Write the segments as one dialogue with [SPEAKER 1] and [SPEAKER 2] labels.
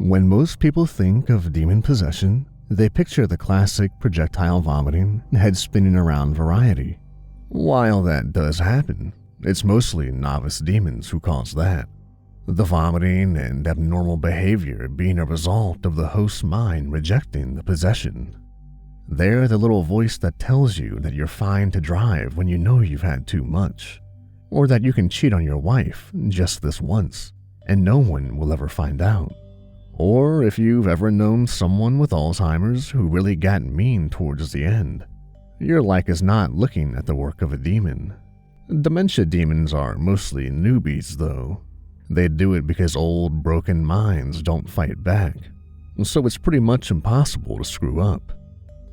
[SPEAKER 1] When most people think of demon possession, they picture the classic projectile vomiting, head spinning around variety. While that does happen, it's mostly novice demons who cause that. The vomiting and abnormal behavior being a result of the host's mind rejecting the possession. They're the little voice that tells you that you're fine to drive when you know you've had too much, or that you can cheat on your wife just this once, and no one will ever find out. Or if you've ever known someone with Alzheimer's who really got mean towards the end, you're like as not looking at the work of a demon. Dementia demons are mostly newbies, though. They do it because old, broken minds don't fight back, so it's pretty much impossible to screw up.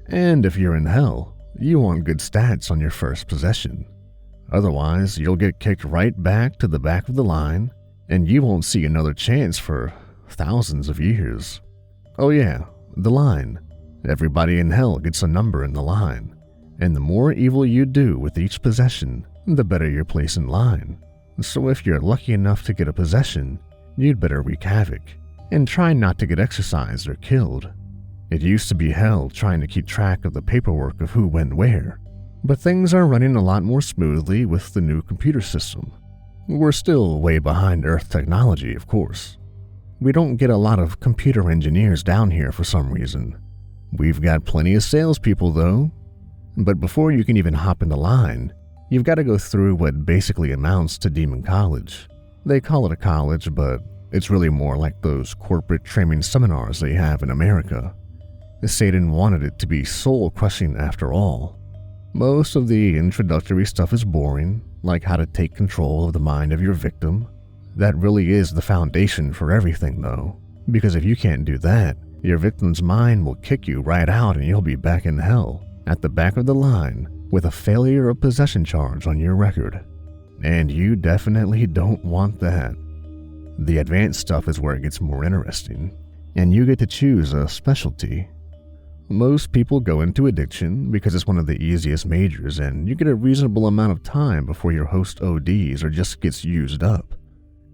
[SPEAKER 1] And if you're in hell, you want good stats on your first possession. Otherwise, you'll get kicked right back to the back of the line, and you won't see another chance for thousands of years. Oh yeah, the line. Everybody in hell gets a number in the line, and the more evil you do with each possession, the better your place in line. So if you're lucky enough to get a possession, you'd better wreak havoc, and try not to get exorcised or killed. It used to be hell trying to keep track of the paperwork of who went where, but things are running a lot more smoothly with the new computer system. We're still way behind Earth technology, of course. We don't get a lot of computer engineers down here for some reason. We've got plenty of salespeople, though. But before you can even hop in the line, you've got to go through what basically amounts to demon college. They call it a college, but it's really more like those corporate training seminars they have in America. Satan wanted it to be soul-crushing after all. Most of the introductory stuff is boring, like how to take control of the mind of your victim. That really is the foundation for everything, though, because if you can't do that, your victim's mind will kick you right out and you'll be back in hell, at the back of the line, with a failure of possession charge on your record. And you definitely don't want that. The advanced stuff is where it gets more interesting, and you get to choose a specialty. Most people go into addiction because it's one of the easiest majors and you get a reasonable amount of time before your host ODs or just gets used up.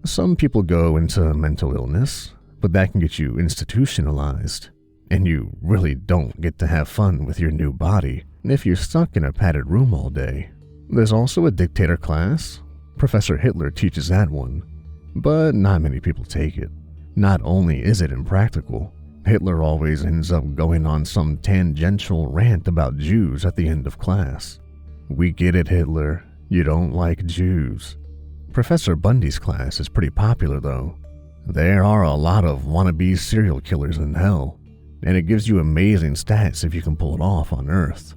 [SPEAKER 1] Some people go into mental illness, but that can get you institutionalized, and you really don't get to have fun with your new body if you're stuck in a padded room all day. There's also a dictator class. Professor Hitler teaches that one, but not many people take it. Not only is it impractical, Hitler always ends up going on some tangential rant about Jews at the end of class. We get it, Hitler. You don't like Jews. Professor Bundy's class is pretty popular, though. There are a lot of wannabe serial killers in hell, and it gives you amazing stats if you can pull it off on Earth.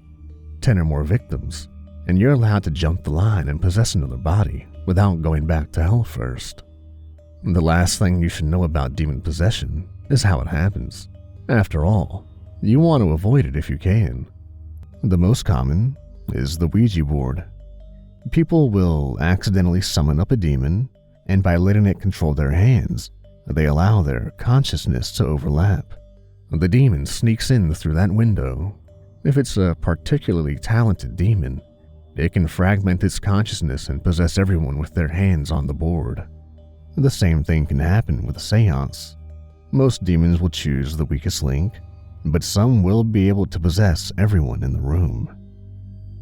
[SPEAKER 1] 10 or more victims, and you're allowed to jump the line and possess another body without going back to hell first. The last thing you should know about demon possession is how it happens. After all, you want to avoid it if you can. The most common is the Ouija board. People will accidentally summon up a demon, and by letting it control their hands, they allow their consciousness to overlap. The demon sneaks in through that window. If it's a particularly talented demon, it can fragment its consciousness and possess everyone with their hands on the board. The same thing can happen with a seance. Most demons will choose the weakest link, but some will be able to possess everyone in the room.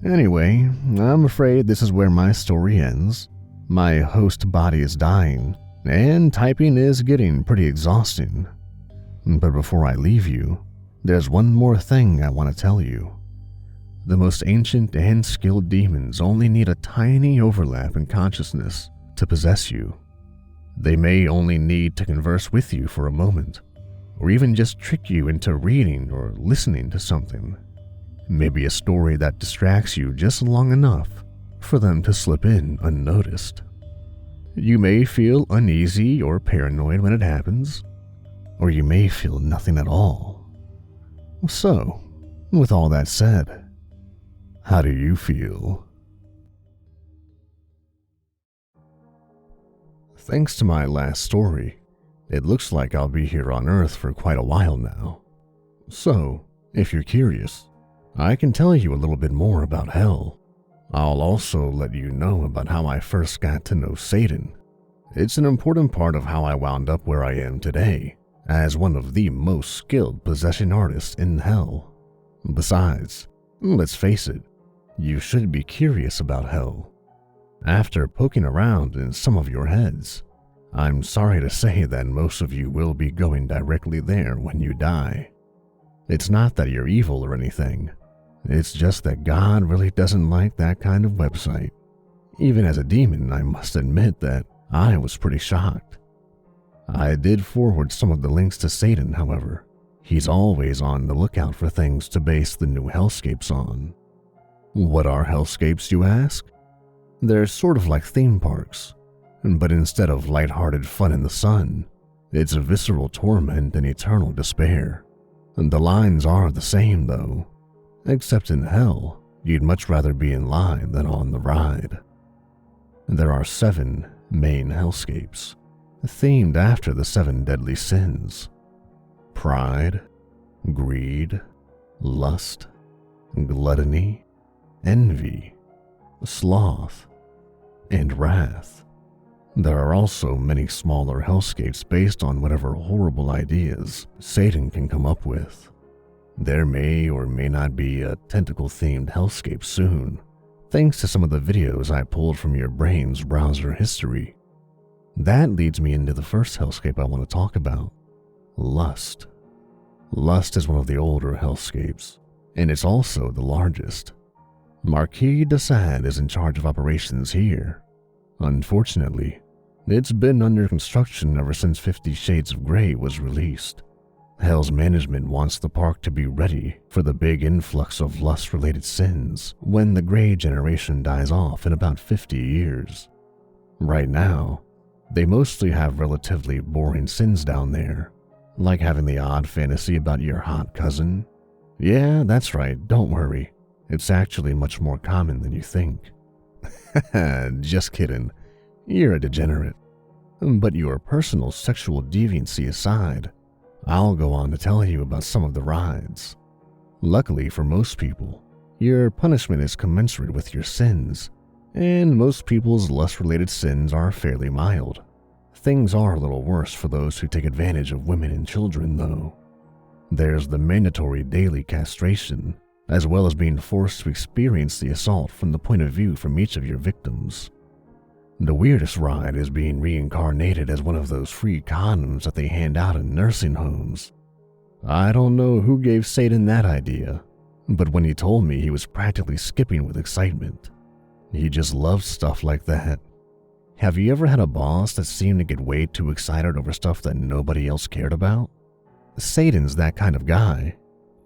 [SPEAKER 1] Anyway, I'm afraid this is where my story ends. My host body is dying, and typing is getting pretty exhausting. But before I leave you, there's one more thing I want to tell you. The most ancient and skilled demons only need a tiny overlap in consciousness to possess you. They may only need to converse with you for a moment, or even just trick you into reading or listening to something. Maybe a story that distracts you just long enough for them to slip in unnoticed. You may feel uneasy or paranoid when it happens, or you may feel nothing at all. So, with all that said, how do you feel? Thanks to my last story, it looks like I'll be here on Earth for quite a while now. So, if you're curious, I can tell you a little bit more about hell. I'll also let you know about how I first got to know Satan. It's an important part of how I wound up where I am today, as one of the most skilled possession artists in hell. Besides, let's face it, you should be curious about hell. After poking around in some of your heads, I'm sorry to say that most of you will be going directly there when you die. It's not that you're evil or anything, it's just that God really doesn't like that kind of website. Even as a demon, I must admit that I was pretty shocked. I did forward some of the links to Satan, however. He's always on the lookout for things to base the new hellscapes on. What are hellscapes, you ask? They're sort of like theme parks, but instead of lighthearted fun in the sun, it's visceral torment and eternal despair. The lines are the same though, except in hell, you'd much rather be in line than on the ride. There are 7 main hellscapes, themed after the 7 deadly sins: pride, greed, lust, gluttony, envy, sloth, and wrath. There are also many smaller hellscapes based on whatever horrible ideas Satan can come up with. There may or may not be a tentacle-themed hellscape soon, thanks to some of the videos I pulled from your brain's browser history. That leads me into the first hellscape I want to talk about: lust. Lust is one of the older hellscapes, and it's also the largest. Marquis de Sade is in charge of operations here. Unfortunately, it's been under construction ever since 50 Shades of Grey was released. Hell's management wants the park to be ready for the big influx of lust-related sins when the Grey generation dies off in about 50 years. Right now, they mostly have relatively boring sins down there, like having the odd fantasy about your hot cousin. Yeah, that's right, don't worry. It's actually much more common than you think. Just kidding. You're a degenerate. But your personal sexual deviancy aside, I'll go on to tell you about some of the rides. Luckily for most people, your punishment is commensurate with your sins, and most people's lust-related sins are fairly mild. Things are a little worse for those who take advantage of women and children, though. There's the mandatory daily castration, as well as being forced to experience the assault from the point of view from each of your victims. The weirdest ride is being reincarnated as one of those free condoms that they hand out in nursing homes. I don't know who gave Satan that idea, but when he told me, he was practically skipping with excitement. He just loves stuff like that. Have you ever had a boss that seemed to get way too excited over stuff that nobody else cared about? Satan's that kind of guy.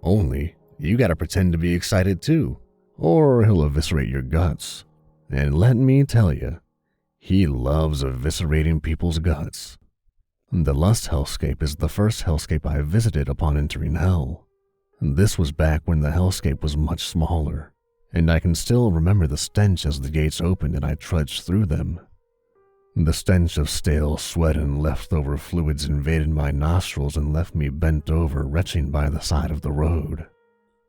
[SPEAKER 1] Only, you gotta pretend to be excited too, or he'll eviscerate your guts. And let me tell you, he loves eviscerating people's guts. The Lust Hellscape is the first hellscape I visited upon entering hell. This was back when the hellscape was much smaller, and I can still remember the stench as the gates opened and I trudged through them. The stench of stale sweat and leftover fluids invaded my nostrils and left me bent over, retching by the side of the road.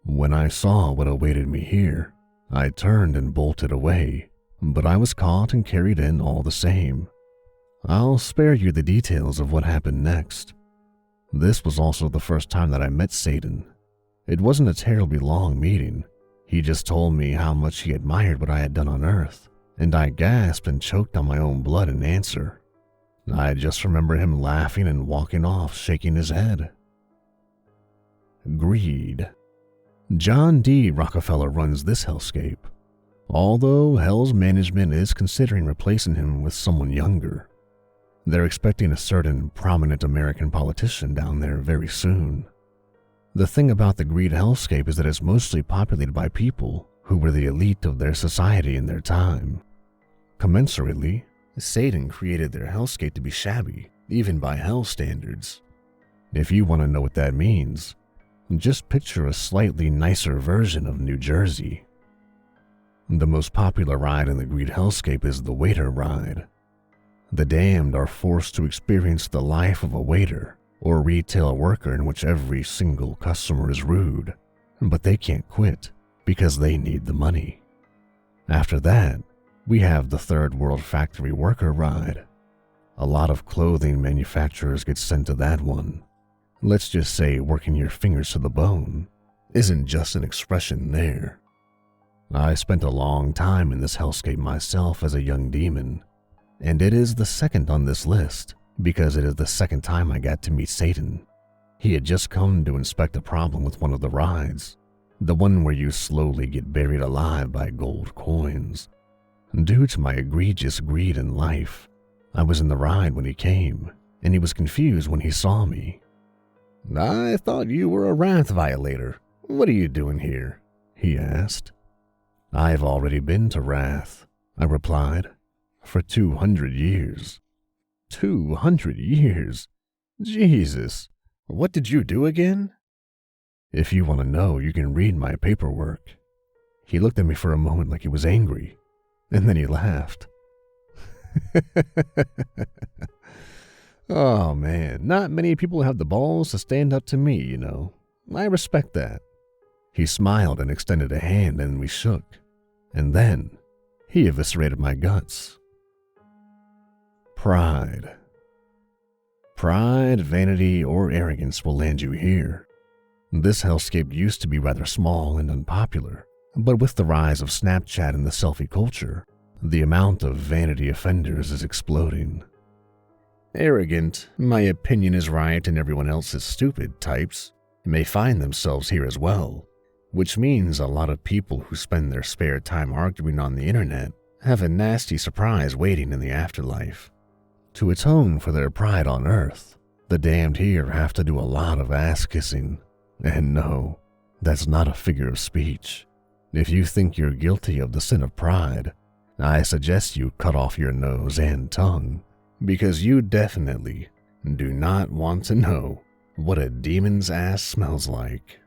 [SPEAKER 1] When I saw what awaited me here, I turned and bolted away, but I was caught and carried in all the same. I'll spare you the details of what happened next. This was also the first time that I met Satan. It wasn't a terribly long meeting. He just told me how much he admired what I had done on Earth, and I gasped and choked on my own blood in answer. I just remember him laughing and walking off, shaking his head. Greed. John D. Rockefeller runs this hellscape, although Hell's management is considering replacing him with someone younger. They're expecting a certain prominent American politician down there very soon. The thing about the Greed hellscape is that it's mostly populated by people who were the elite of their society in their time. Commensurately, Satan created their hellscape to be shabby, even by hell standards. If you want to know what that means, just picture a slightly nicer version of New Jersey. The most popular ride in the Greed hellscape is the waiter ride. The damned are forced to experience the life of a waiter or retail worker in which every single customer is rude, but they can't quit because they need the money. After that, we have the third world factory worker ride. A lot of clothing manufacturers get sent to that one, let's just say working your fingers to the bone, isn't just an expression there. I spent a long time in this hellscape myself as a young demon, and it is the second on this list because it is the second time I got to meet Satan. He had just come to inspect a problem with one of the rides, the one where you slowly get buried alive by gold coins. Due to my egregious greed in life, I was in the ride when he came, and he was confused when he saw me. "I thought you were a wrath violator. What are you doing here?" he asked. "I've already been to Wrath," I replied, "for 200 years. 200 years? Jesus, what did you do again?" "If you want to know, you can read my paperwork." He looked at me for a moment like he was angry, and then he laughed. Oh man, not many people have the balls to stand up to me, you know. I respect that. He smiled and extended a hand, and we shook. And then he eviscerated my guts. Pride. Pride, vanity, or arrogance will land you here. This hellscape used to be rather small and unpopular, but with the rise of Snapchat and the selfie culture, the amount of vanity offenders is exploding. Arrogant, my opinion is right and everyone else is stupid types may find themselves here as well, which means a lot of people who spend their spare time arguing on the internet have a nasty surprise waiting in the afterlife. To atone for their pride on earth, the damned here have to do a lot of ass-kissing. And no, that's not a figure of speech. If you think you're guilty of the sin of pride, I suggest you cut off your nose and tongue, because you definitely do not want to know what a demon's ass smells like.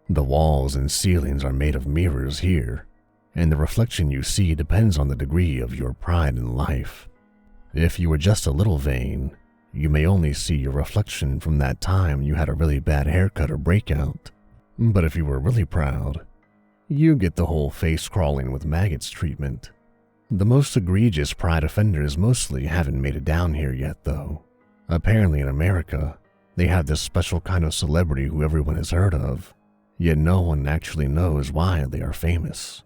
[SPEAKER 1] The walls and ceilings are made of mirrors here, and the reflection you see depends on the degree of your pride in life. If you are just a little vain, you may only see your reflection from that time you had a really bad haircut or breakout. But if you were really proud, you get the whole face crawling with maggots treatment. The most egregious pride offenders mostly haven't made it down here yet, though. Apparently in America, they have this special kind of celebrity who everyone has heard of, yet no one actually knows why they are famous.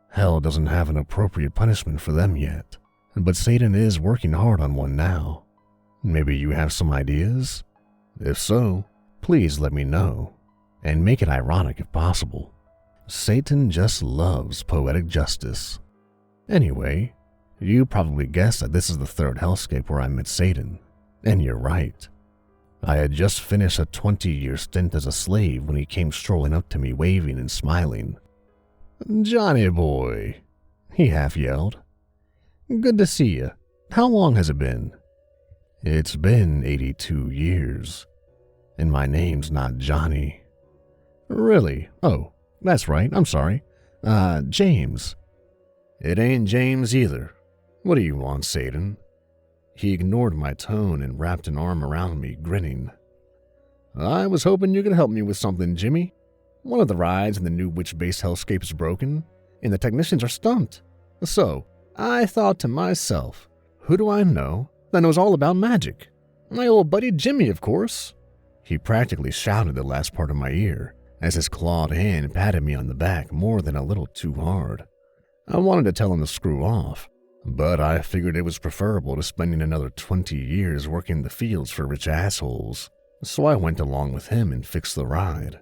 [SPEAKER 1] Hell doesn't have an appropriate punishment for them yet, but Satan is working hard on one now. Maybe you have some ideas? If so, please let me know, and make it ironic if possible. Satan just loves poetic justice. Anyway, you probably guessed that this is the third hellscape where I met Satan, and you're right. I had just finished a 20-year stint as a slave when he came strolling up to me waving and smiling. "Johnny boy," he half yelled. "Good to see you. How long has it been?" "It's been 82 years, and my name's not Johnny." "Really? Oh, that's right, I'm sorry. James." "It ain't James either. What do you want, Satan?" He ignored my tone and wrapped an arm around me, grinning. "I was hoping you could help me with something, Jimmy. One of the rides in the new witch-based hellscape is broken, and the technicians are stumped. So, I thought to myself, who do I know that knows all about magic? My old buddy Jimmy, of course." He practically shouted the last part of my ear as his clawed hand patted me on the back more than a little too hard. I wanted to tell him to screw off, but I figured it was preferable to spending another 20 years working the fields for rich assholes, so I went along with him and fixed the ride.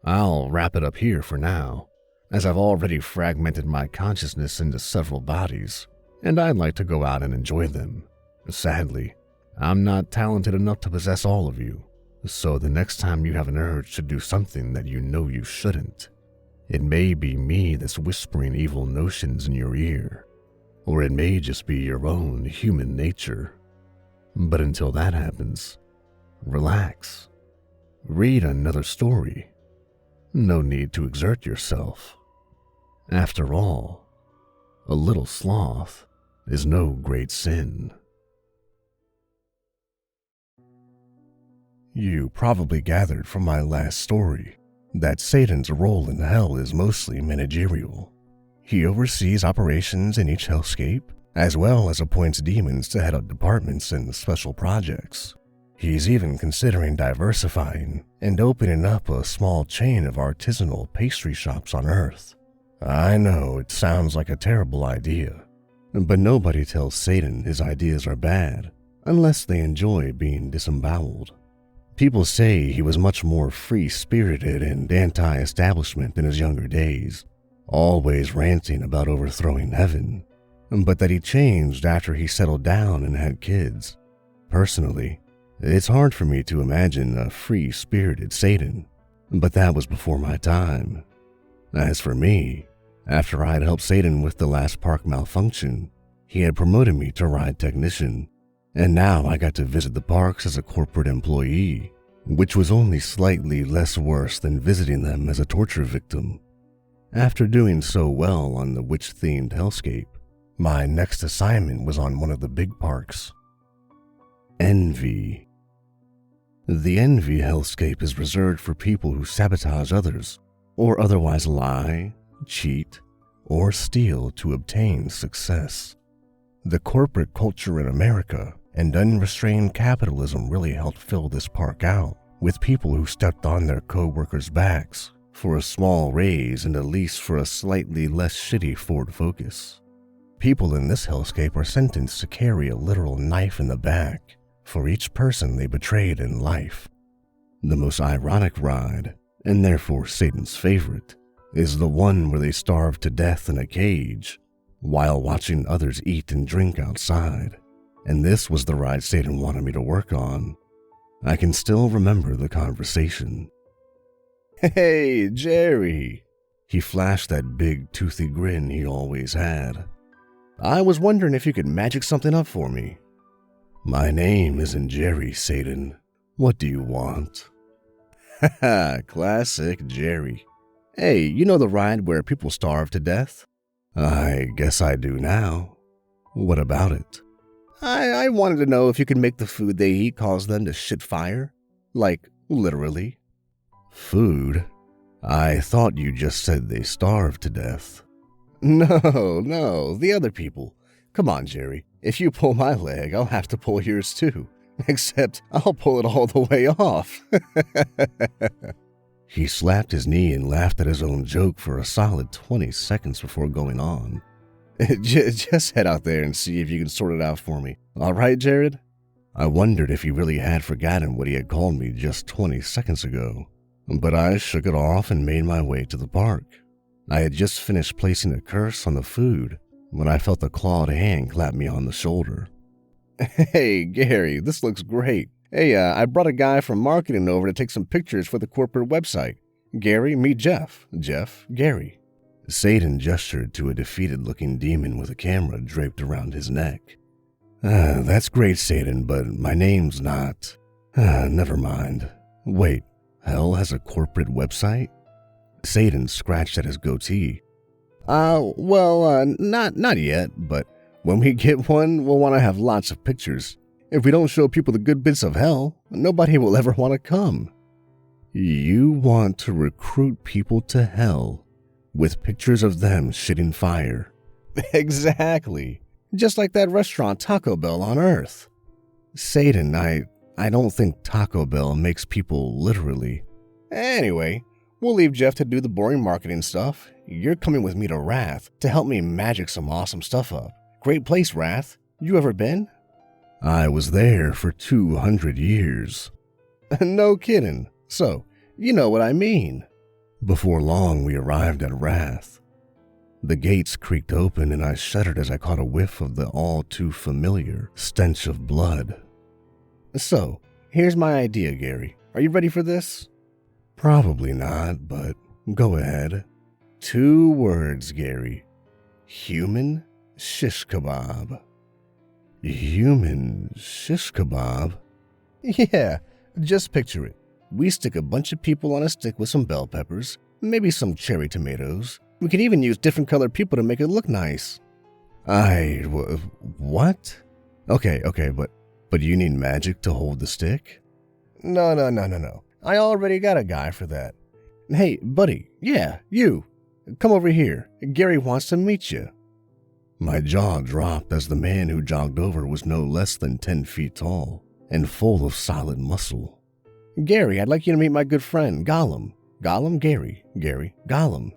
[SPEAKER 1] I'll wrap it up here for now, as I've already fragmented my consciousness into several bodies, and I'd like to go out and enjoy them. Sadly, I'm not talented enough to possess all of you, so the next time you have an urge to do something that you know you shouldn't, it may be me that's whispering evil notions in your ear, or it may just be your own human nature. But until that happens, relax. Read another story. No need to exert yourself. After all, a little sloth is no great sin. You probably gathered from my last story that Satan's role in hell is mostly managerial. He oversees operations in each hellscape, as well as appoints demons to head up departments and special projects. He's even considering diversifying and opening up a small chain of artisanal pastry shops on Earth. I know it sounds like a terrible idea, but nobody tells Satan his ideas are bad unless they enjoy being disemboweled. People say he was much more free-spirited and anti-establishment in his younger days, always ranting about overthrowing heaven, but that he changed after he settled down and had kids. Personally, it's hard for me to imagine a free-spirited Satan, but that was before my time. As for me, after I had helped Satan with the last park malfunction, he had promoted me to ride technician, and now I got to visit the parks as a corporate employee, which was only slightly less worse than visiting them as a torture victim. After doing so well on the witch-themed hellscape, my next assignment was on one of the big parks. Envy. The Envy hellscape is reserved for people who sabotage others, or otherwise lie, cheat, or steal to obtain success. The corporate culture in America and unrestrained capitalism really helped fill this park out with people who stepped on their co-workers' backs for a small raise and a lease for a slightly less shitty Ford Focus. People in this hellscape are sentenced to carry a literal knife in the back for each person they betrayed in life. The most ironic ride, and therefore Satan's favorite, is the one where they starve to death in a cage while watching others eat and drink outside. And this was the ride Satan wanted me to work on. I can still remember the conversation. "Hey, Jerry!" He flashed that big toothy grin he always had. "I was wondering if you could magic something up for me." "My name isn't Jerry, Satan. What do you want?" Haha, classic Jerry. "Hey, you know the ride where people starve to death?" "I guess I do now. What about it?" I wanted to know if you could make the food they eat cause them to shit fire. Like, literally. "Food? I thought you just said they starved to death." No, the other people. Come on, Jerry. If you pull my leg, I'll have to pull yours too. Except I'll pull it all the way off. He slapped his knee and laughed at his own joke for a solid 20 seconds before going on. Just head out there and see if you can sort it out for me. All right, Jared? I wondered if he really had forgotten what he had called me just 20 seconds ago, but I shook it off and made my way to the park. I had just finished placing a curse on the food when I felt a clawed hand clap me on the shoulder. "Hey, Gary, this looks great. Hey, I brought a guy from marketing over to take some pictures for the corporate website. Gary, meet Jeff. Jeff, Gary." Satan gestured to a defeated-looking demon with a camera draped around his neck. That's great, Satan, but my name's not. Never mind. Wait, hell has a corporate website?" Satan scratched at his goatee. Not yet, but when we get one, we'll want to have lots of pictures. If we don't show people the good bits of hell, nobody will ever want to come." "You want to recruit people to hell with pictures of them shitting fire?" "Exactly. Just like that restaurant Taco Bell on Earth." "Satan, I don't think Taco Bell makes people literally." "Anyway, we'll leave Jeff to do the boring marketing stuff. You're coming with me to Wrath to help me magic some awesome stuff up. Great place, Wrath. You ever been?" "I was there for 200 years. "No kidding. So, you know what I mean." Before long, we arrived at Wrath. The gates creaked open and I shuddered as I caught a whiff of the all-too-familiar stench of blood. "So, here's my idea, Gary. Are you ready for this?" "Probably not, but go ahead." 2 words, Gary. Human shish kebab." "Human shish kebab?" "Yeah, just picture it. We stick a bunch of people on a stick with some bell peppers, maybe some cherry tomatoes. We could even use different colored people to make it look nice." What? Okay, but you need magic to hold the stick?" No. I already got a guy for that. Hey, buddy, yeah, you. Come over here. Gary wants to meet you." My jaw dropped as the man who jogged over was no less than 10 feet tall, and full of solid muscle. "Gary, I'd like you to meet my good friend, Gollum. Gollum, Gary, Gollum."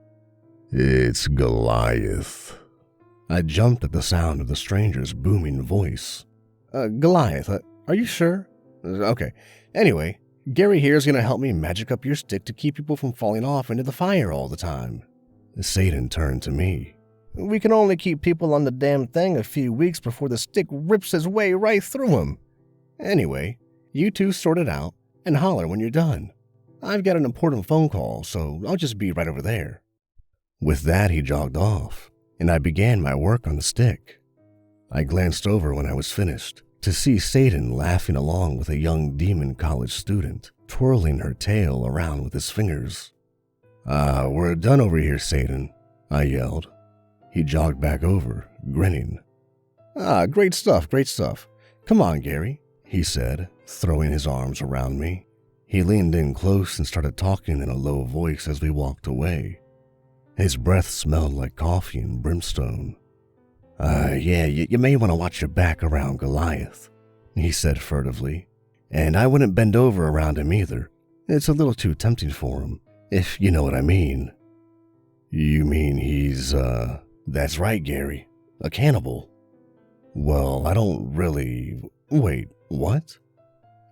[SPEAKER 1] "It's Goliath." I jumped at the sound of the stranger's booming voice. Goliath, are you sure?" "Okay. Anyway, Gary here is going to help me magic up your stick to keep people from falling off into the fire all the time." Satan turned to me. "We can only keep people on the damn thing a few weeks before the stick rips its way right through them. Anyway, you two sort it out and holler when you're done. I've got an important phone call, so I'll just be right over there." With that, he jogged off, and I began my work on the stick. I glanced over when I was finished to see Satan laughing along with a young demon college student, twirling her tail around with his fingers. We're done over here, Satan," I yelled. He jogged back over, grinning. Great stuff. Come on, Gary," he said, throwing his arms around me. He leaned in close and started talking in a low voice as we walked away. His breath smelled like coffee and brimstone. Yeah, you may want to watch your back around Goliath," he said furtively. "And I wouldn't bend over around him either. It's a little too tempting for him, if you know what I mean." "You mean he's, That's right, Gary. A cannibal." "Well, I don't really... Wait, what?"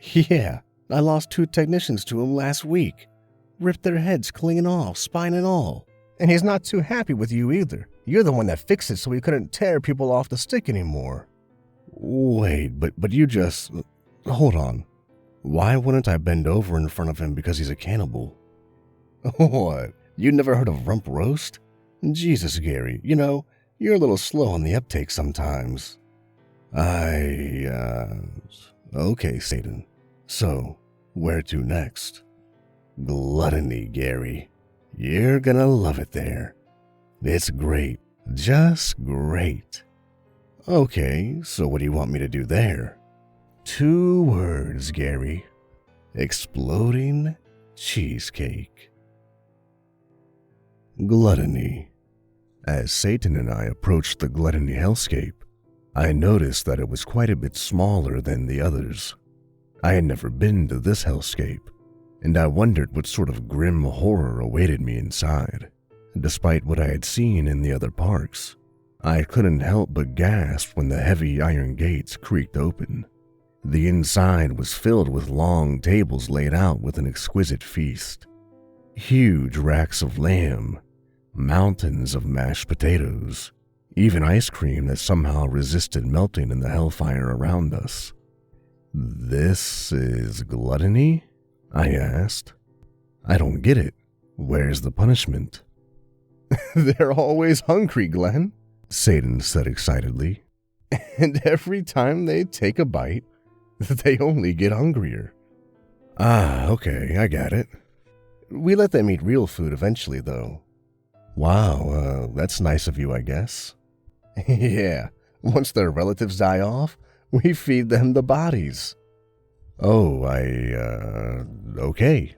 [SPEAKER 1] "Yeah, I lost 2 technicians to him last week. Ripped their heads clean off, spine and all. And he's not too happy with you either. You're the one that fixed it so he couldn't tear people off the stick anymore." "Wait, but you just... Hold on. Why wouldn't I bend over in front of him because he's a cannibal?" "What? You never heard of rump roast? Jesus, Gary, you're a little slow on the uptake sometimes." Okay, Satan. So, where to next?" "Gluttony, Gary. You're gonna love it there. It's great. Just great." "Okay, so what do you want me to do there?" 2 words, Gary. Exploding cheesecake. Gluttony. As Satan and I approached the gluttony hellscape, I noticed that it was quite a bit smaller than the others. I had never been to this hellscape, and I wondered what sort of grim horror awaited me inside. Despite what I had seen in the other parks, I couldn't help but gasp when the heavy iron gates creaked open. The inside was filled with long tables laid out with an exquisite feast. Huge racks of lamb, mountains of mashed potatoes, even ice cream that somehow resisted melting in the hellfire around us. "This is gluttony?" I asked. "I don't get it. Where's the punishment?" "They're always hungry, Glenn," Satan said excitedly. "And every time they take a bite, they only get hungrier." Okay, I got it. We let them eat real food eventually, though." "Wow, that's nice of you, I guess." "Yeah, once their relatives die off, we feed them the bodies." "Oh, okay.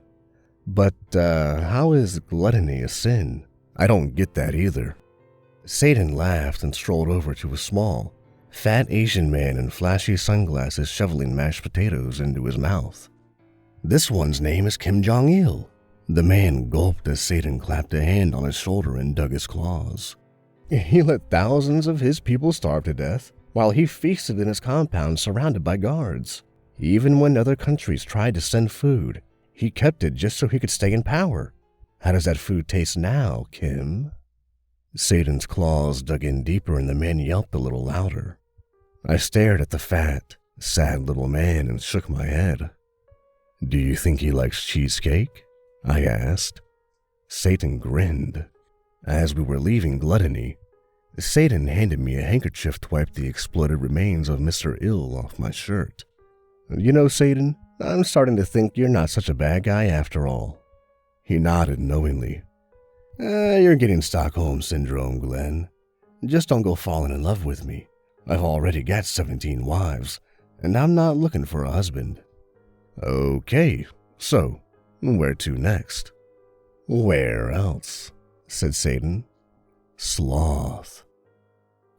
[SPEAKER 1] But, how is gluttony a sin? I don't get that either." Satan laughed and strolled over to a small, fat Asian man in flashy sunglasses shoveling mashed potatoes into his mouth. "This one's name is Kim Jong-il." The man gulped as Satan clapped a hand on his shoulder and dug his claws. "He let thousands of his people starve to death while he feasted in his compound surrounded by guards. Even when other countries tried to send food, he kept it just so he could stay in power. How does that food taste now, Kim?" Satan's claws dug in deeper and the man yelped a little louder. I stared at the fat, sad little man and shook my head. "Do you think he likes cheesecake?" I asked. Satan grinned. As we were leaving gluttony, Satan handed me a handkerchief to wipe the exploded remains of Mr. Ill off my shirt. Satan, I'm starting to think you're not such a bad guy after all." He nodded knowingly. You're getting Stockholm Syndrome, Glenn. Just don't go falling in love with me. I've already got 17 wives, and I'm not looking for a husband." "Okay, so where to next?" "Where else?" said Satan. "Sloth."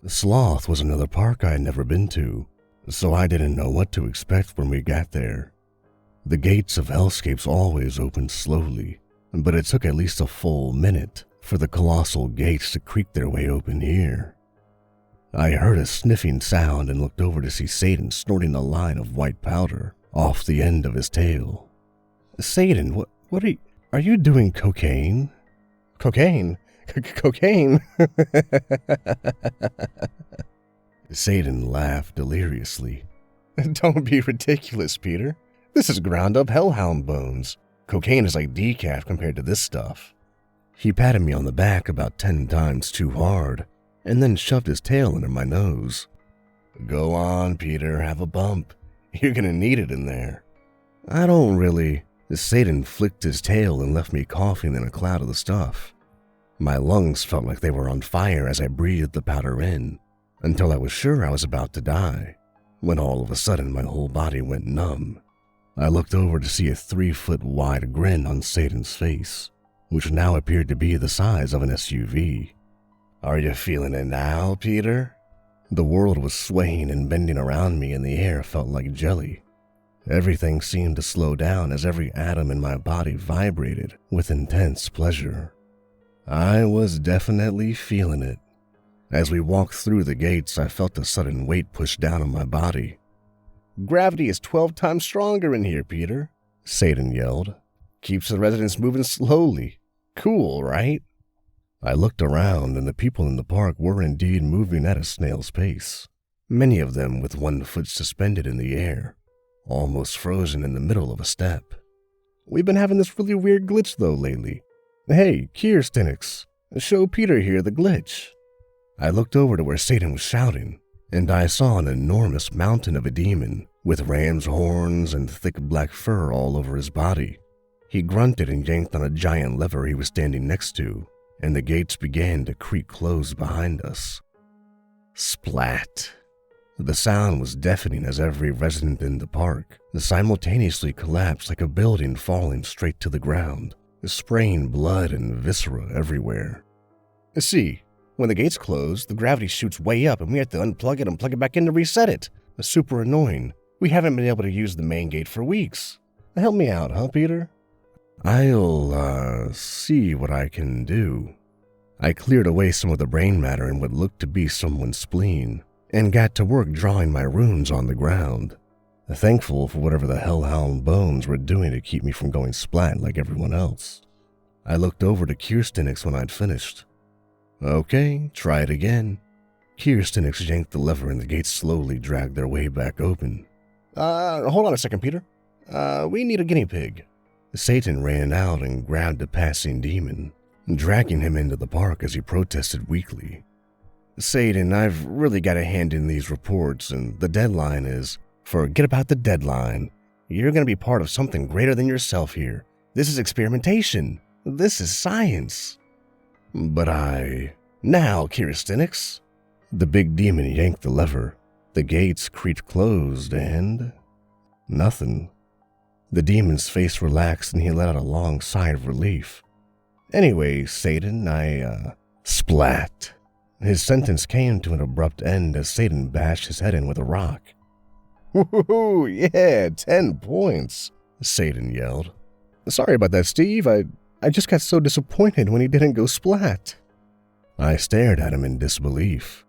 [SPEAKER 1] Sloth was another park I had never been to, so I didn't know what to expect when we got there. The gates of Hellscapes always opened slowly, but it took at least a full minute for the colossal gates to creak their way open here. I heard a sniffing sound and looked over to see Satan snorting a line of white powder off the end of his tail. Satan, what are you doing cocaine? Cocaine? Cocaine? Satan laughed deliriously. Don't be ridiculous, Peter. This is ground up hellhound bones. Cocaine is like decaf compared to this stuff. He patted me on the back about 10 times too hard, and then shoved his tail under my nose. Go on, Peter, have a bump. You're gonna need it in there. I don't really. Satan flicked his tail and left me coughing in a cloud of the stuff. My lungs felt like they were on fire as I breathed the powder in, until I was sure I was about to die, when all of a sudden my whole body went numb. I looked over to see a 3-foot wide grin on Satan's face, which now appeared to be the size of an SUV. Are you feeling it now, Peter? The world was swaying and bending around me and the air felt like jelly. Everything seemed to slow down as every atom in my body vibrated with intense pleasure. I was definitely feeling it. As we walked through the gates, I felt a sudden weight push down on my body. Gravity is 12 times stronger in here, Peter, Satan yelled. Keeps the residents moving slowly. Cool, right? I looked around, and the people in the park were indeed moving at a snail's pace, many of them with one foot suspended in the air, almost frozen in the middle of a step. We've been having this really weird glitch, though, lately. Hey, Kirstenix, show Peter here the glitch. I looked over to where Satan was shouting, and I saw an enormous mountain of a demon with ram's horns and thick black fur all over his body. He grunted and yanked on a giant lever he was standing next to, and the gates began to creak closed behind us. Splat. The sound was deafening as every resident in the park simultaneously collapsed like a building falling straight to the ground, spraying blood and viscera everywhere. See, when the gates close, the gravity shoots way up and we have to unplug it and plug it back in to reset it. It's super annoying. We haven't been able to use the main gate for weeks. Help me out, huh, Peter? I'll, see what I can do. I cleared away some of the brain matter in what looked to be someone's spleen, and got to work drawing my runes on the ground, thankful for whatever the hellhound bones were doing to keep me from going splat like everyone else. I looked over to Kirstenix when I'd finished. Okay, try it again. Kirstenix yanked the lever and the gates slowly dragged their way back open. Hold on a second, Peter. We need a guinea pig. Satan ran out and grabbed a passing demon, dragging him into the park as he protested weakly. Satan, I've really got to hand in these reports, and the deadline is... Forget about the deadline. You're going to be part of something greater than yourself here. This is experimentation. This is science. But Now, Kirstenix. The big demon yanked the lever. The gates creaked closed and... nothing. The demon's face relaxed and he let out a long sigh of relief. Anyway, Satan, Splat. His sentence came to an abrupt end as Satan bashed his head in with a rock. Woohoo, yeah, 10 points, Satan yelled. Sorry about that, Steve. I just got so disappointed when he didn't go splat. I stared at him in disbelief.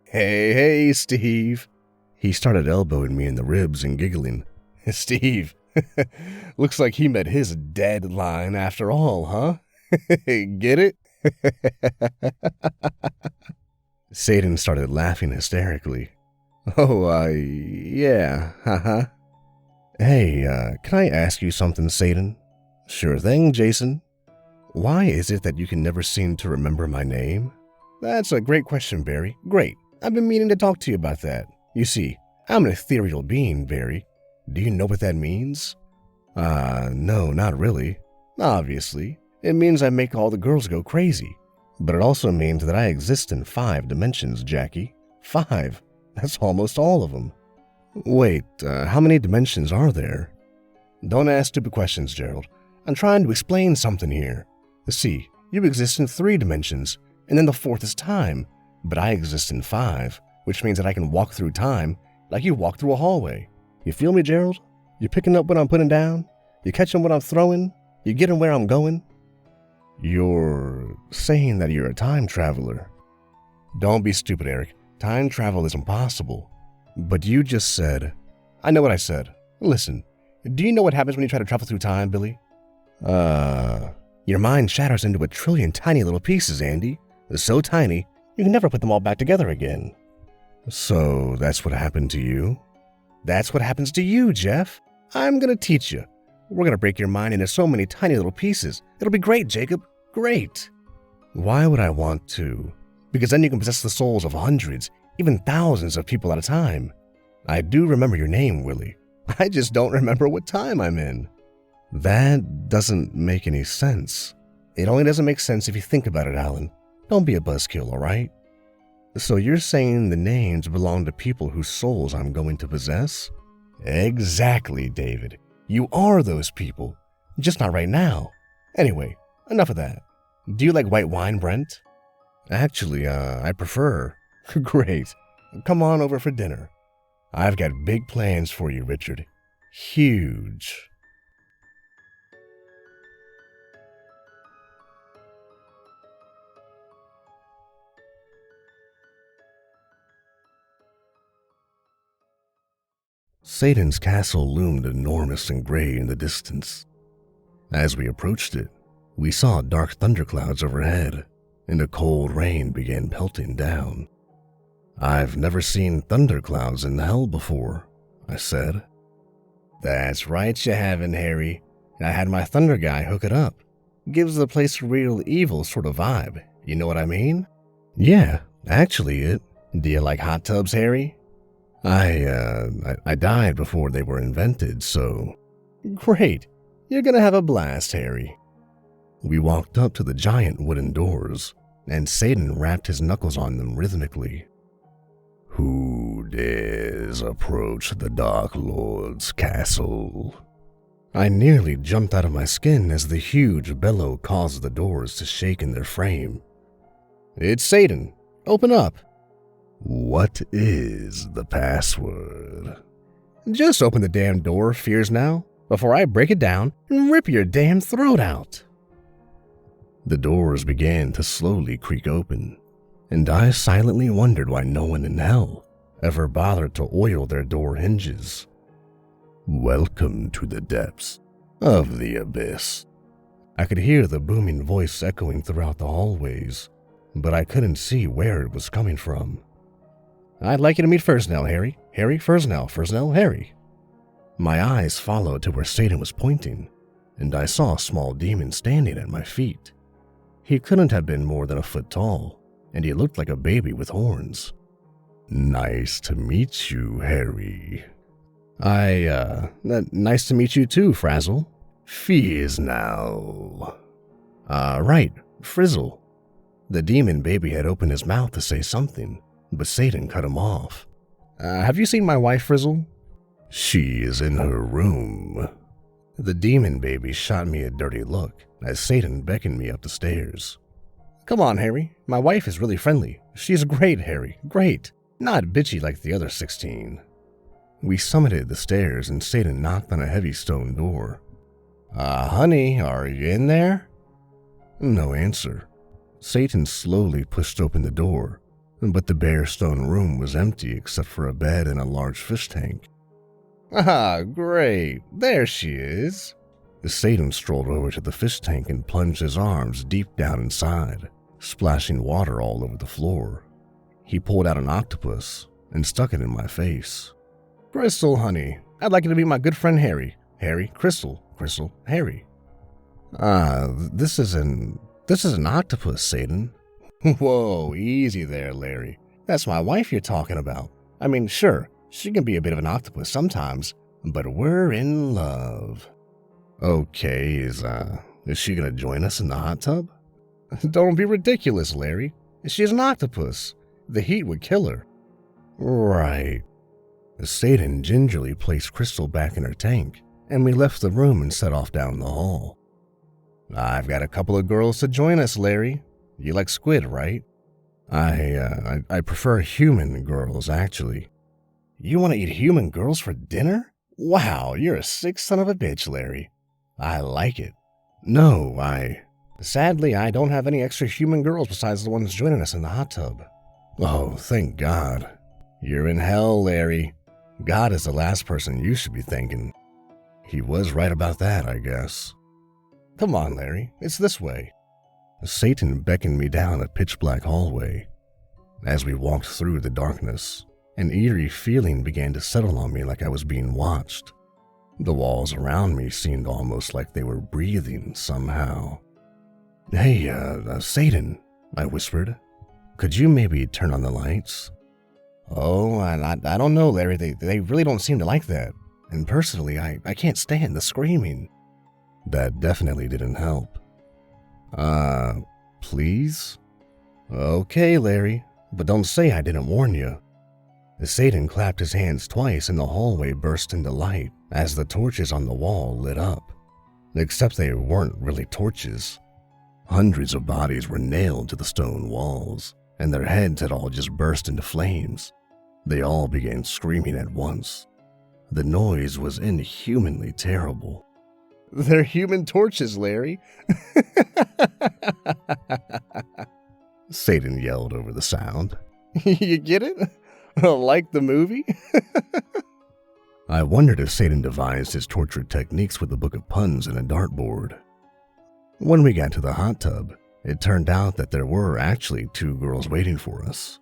[SPEAKER 1] Hey, Steve. He started elbowing me in the ribs and giggling. Steve, looks like he met his deadline after all, huh? Get it? Satan started laughing hysterically. Oh, yeah, haha. Hey, can I ask you something, Satan? Sure thing, Jason. Why is it that you can never seem to remember my name? That's a great question, Barry. Great. I've been meaning to talk to you about that. You see, I'm an ethereal being, Barry. Do you know what that means? No, not really. Obviously, it means I make all the girls go crazy. But it also means that I exist in 5 dimensions, Jackie. 5. That's almost all of them. Wait, how many dimensions are there? Don't ask stupid questions, Gerald. I'm trying to explain something here. See, you exist in 3 dimensions, and then the 4th is time. But I exist in 5, which means that I can walk through time
[SPEAKER 2] like you walk through a hallway. You feel me, Gerald? You picking up what I'm putting down? You catching what I'm throwing? You getting where I'm going?
[SPEAKER 1] You're saying that you're a time traveler.
[SPEAKER 2] Don't be stupid, Eric. Time travel is impossible. But you just said... I know what I said. Listen, do you know what happens when you try to travel through time, Billy? Your mind shatters into a trillion tiny little pieces, Andy. They're so tiny, you can never put them all back together again.
[SPEAKER 1] So that's what happened to you?
[SPEAKER 2] That's what happens to you, Jeff. I'm gonna teach you. We're gonna break your mind into so many tiny little pieces. It'll be great, Jacob. Great.
[SPEAKER 1] Why would I want to?
[SPEAKER 2] Because then you can possess the souls of hundreds, even thousands of people at a time. I do remember your name, Willie. I just don't remember what time I'm in.
[SPEAKER 1] That doesn't make any sense.
[SPEAKER 2] It only doesn't make sense if you think about it, Alan. Don't be a buzzkill, all right?
[SPEAKER 1] So you're saying the names belong to people whose souls I'm going to possess?
[SPEAKER 2] Exactly, David. You are those people. Just not right now. Anyway, enough of that. Do you like white wine, Brent?
[SPEAKER 1] Actually, I prefer.
[SPEAKER 2] Great. Come on over for dinner. I've got big plans for you, Richard. Huge.
[SPEAKER 1] Satan's castle loomed enormous and gray in the distance. As we approached it, we saw dark thunderclouds overhead, and a cold rain began pelting down. I've never seen thunderclouds in hell before, I said.
[SPEAKER 2] That's right you haven't, Harry. I had my thunder guy hook it up. Gives the place a real evil sort of vibe. You know what I mean?
[SPEAKER 1] Yeah, actually it.
[SPEAKER 2] Do you like hot tubs, Harry?
[SPEAKER 1] I died before they were invented, so...
[SPEAKER 2] Great. You're gonna have a blast, Harry.
[SPEAKER 1] We walked up to the giant wooden doors, and Satan rapped his knuckles on them rhythmically. Who dares approach the Dark Lord's castle? I nearly jumped out of my skin as the huge bellow caused the doors to shake in their frame.
[SPEAKER 2] It's Satan. Open up.
[SPEAKER 1] What is the password?
[SPEAKER 2] Just open the damn door, Fears Now, before I break it down and rip your damn throat out.
[SPEAKER 1] The doors began to slowly creak open, and I silently wondered why no one in hell ever bothered to oil their door hinges. Welcome to the depths of the abyss. I could hear the booming voice echoing throughout the hallways, but I couldn't see where it was coming from.
[SPEAKER 2] I'd like you to meet Fursnell, Harry. Harry, Fursnell, Fursnell, Harry.
[SPEAKER 1] My eyes followed to where Satan was pointing, and I saw a small demon standing at my feet. He couldn't have been more than a foot tall, and he looked like a baby with horns. Nice to meet you, Harry.
[SPEAKER 2] Nice to meet you too, Frazzle.
[SPEAKER 1] Fears Now.
[SPEAKER 2] Right, Frizzle.
[SPEAKER 1] The demon baby had opened his mouth to say something, but Satan cut him off.
[SPEAKER 2] Have you seen my wife, Frizzle?
[SPEAKER 1] She is in her room. The demon baby shot me a dirty look as Satan beckoned me up the stairs.
[SPEAKER 2] Come on, Harry. My wife is really friendly. She's great, Harry. Great. Not bitchy like the other 16.
[SPEAKER 1] We summited the stairs and Satan knocked on a heavy stone door.
[SPEAKER 2] Honey, are you in there?
[SPEAKER 1] No answer. Satan slowly pushed open the door, but the bare stone room was empty except for a bed and a large fish tank.
[SPEAKER 2] Ah, great. There she is.
[SPEAKER 1] Satan strolled over to the fish tank and plunged his arms deep down inside, splashing water all over the floor. He pulled out an octopus and stuck it in my face.
[SPEAKER 2] Crystal, honey, I'd like you to meet my good friend Harry. Harry, Crystal, Crystal, Harry.
[SPEAKER 1] This is an octopus, Satan.
[SPEAKER 2] Whoa, easy there, Larry. That's my wife you're talking about. I mean, sure, she can be a bit of an octopus sometimes, but we're in love.
[SPEAKER 1] Okay, is she gonna join us in the hot tub?
[SPEAKER 2] Don't be ridiculous, Larry. She's an octopus. The heat would kill her.
[SPEAKER 1] Right. Satan gingerly placed Crystal back in her tank, and we left the room and set off down the hall.
[SPEAKER 2] I've got a couple of girls to join us, Larry. You like squid, right?
[SPEAKER 1] I prefer human girls, actually.
[SPEAKER 2] You want to eat human girls for dinner? Wow, you're a sick son of a bitch, Larry. I like it.
[SPEAKER 1] No,
[SPEAKER 2] Sadly, I don't have any extra human girls besides the ones joining us in the hot tub.
[SPEAKER 1] Oh, thank God.
[SPEAKER 2] You're in hell, Larry. God is the last person you should be thanking.
[SPEAKER 1] He was right about that, I guess.
[SPEAKER 2] Come on, Larry. It's this way.
[SPEAKER 1] Satan beckoned me down a pitch-black hallway. As we walked through the darkness, an eerie feeling began to settle on me like I was being watched. The walls around me seemed almost like they were breathing somehow.
[SPEAKER 2] Hey, Satan, I whispered. Could you maybe turn on the lights? Oh, I don't know, Larry. They really don't seem to like that. And personally, I can't stand the screaming.
[SPEAKER 1] That definitely didn't help. Please?
[SPEAKER 2] Okay, Larry, but don't say I didn't warn you. Satan clapped his hands twice and the hallway burst into light as the torches on the wall lit up. Except they weren't really torches.
[SPEAKER 1] Hundreds of bodies were nailed to the stone walls, and their heads had all just burst into flames. They all began screaming at once. The noise was inhumanly terrible.
[SPEAKER 2] They're human torches, Larry.
[SPEAKER 1] Satan yelled over the sound.
[SPEAKER 2] You get it? Like the movie?
[SPEAKER 1] I wondered if Satan devised his torture techniques with a book of puns and a dartboard. When we got to the hot tub, it turned out that there were actually 2 girls waiting for us.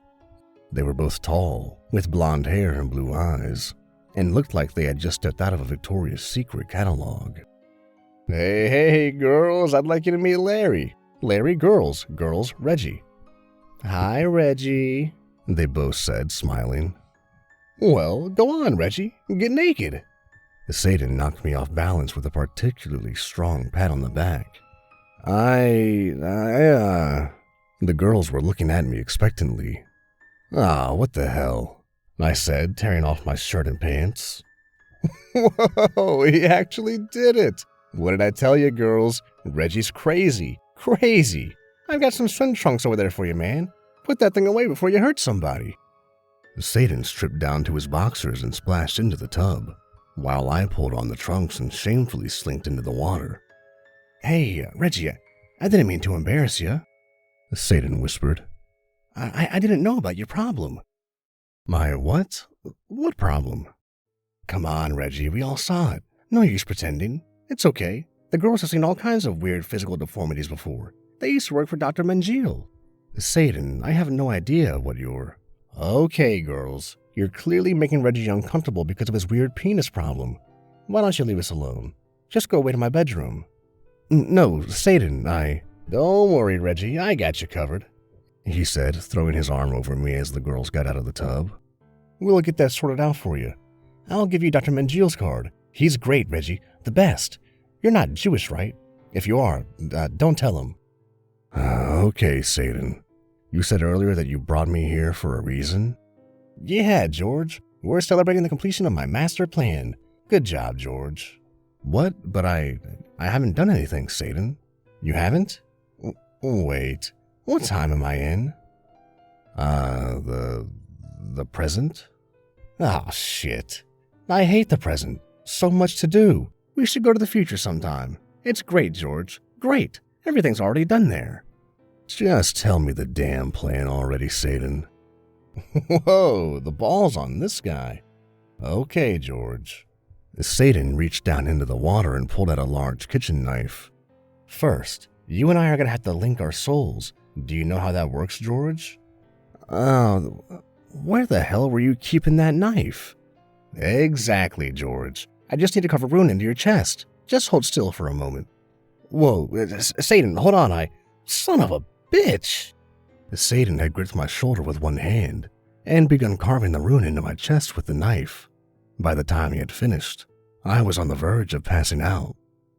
[SPEAKER 1] They were both tall, with blonde hair and blue eyes, and looked like they had just stepped out of a Victoria's Secret catalog.
[SPEAKER 2] Hey, girls, I'd like you to meet Larry. Larry, girls, Reggie. Hi, Reggie, they both said, smiling. Well, go on, Reggie, get naked.
[SPEAKER 1] Satan knocked me off balance with a particularly strong pat on the back.
[SPEAKER 2] The
[SPEAKER 1] girls were looking at me expectantly.
[SPEAKER 2] What the hell? I said, tearing off my shirt and pants. Whoa, he actually did it. What did I tell you, girls? Reggie's crazy. Crazy. I've got some swim trunks over there for you, man. Put that thing away before you hurt somebody.
[SPEAKER 1] Satan stripped down to his boxers and splashed into the tub, while I pulled on the trunks and shamefully slinked into the water.
[SPEAKER 2] Hey, Reggie, I didn't mean to embarrass you,
[SPEAKER 1] Satan whispered.
[SPEAKER 2] I didn't know about your problem.
[SPEAKER 1] My what? What problem?
[SPEAKER 2] Come on, Reggie, we all saw it. No use pretending. It's okay. The girls have seen all kinds of weird physical deformities before. They used to work for Dr. Mengele.
[SPEAKER 1] Satan, I have no idea what you're...
[SPEAKER 2] Okay, girls. You're clearly making Reggie uncomfortable because of his weird penis problem. Why don't you leave us alone? Just go away to my bedroom.
[SPEAKER 1] No, Satan,
[SPEAKER 2] Don't worry, Reggie. I got you covered,
[SPEAKER 1] he said, throwing his arm over me as the girls got out of the tub.
[SPEAKER 2] We'll get that sorted out for you. I'll give you Dr. Mengele's card. He's great, Reggie. The best. You're not Jewish, right? If you are, don't tell him.
[SPEAKER 1] Okay, Satan. You said earlier that you brought me here for a reason?
[SPEAKER 2] Yeah, George. We're celebrating the completion of my master plan. Good job, George.
[SPEAKER 1] What? But I haven't done anything, Satan.
[SPEAKER 2] You haven't? Wait. What time am I in?
[SPEAKER 1] The present?
[SPEAKER 2] Oh, shit. I hate the present. So much to do. We should go to the future sometime. It's great, George. Great. Everything's already done there.
[SPEAKER 1] Just tell me the damn plan already, Satan.
[SPEAKER 2] Whoa, the ball's on this guy. Okay, George.
[SPEAKER 1] Satan reached down into the water and pulled out a large kitchen knife.
[SPEAKER 2] First, you and I are going to have to link our souls. Do you know how that works, George?
[SPEAKER 1] Where the hell were you keeping that knife?
[SPEAKER 2] Exactly, George. I just need to carve a rune into your chest. Just hold still for a moment. Whoa, Satan, hold on, Son of a bitch!
[SPEAKER 1] Satan had gripped my shoulder with one hand and begun carving the rune into my chest with the knife. By the time he had finished, I was on the verge of passing out,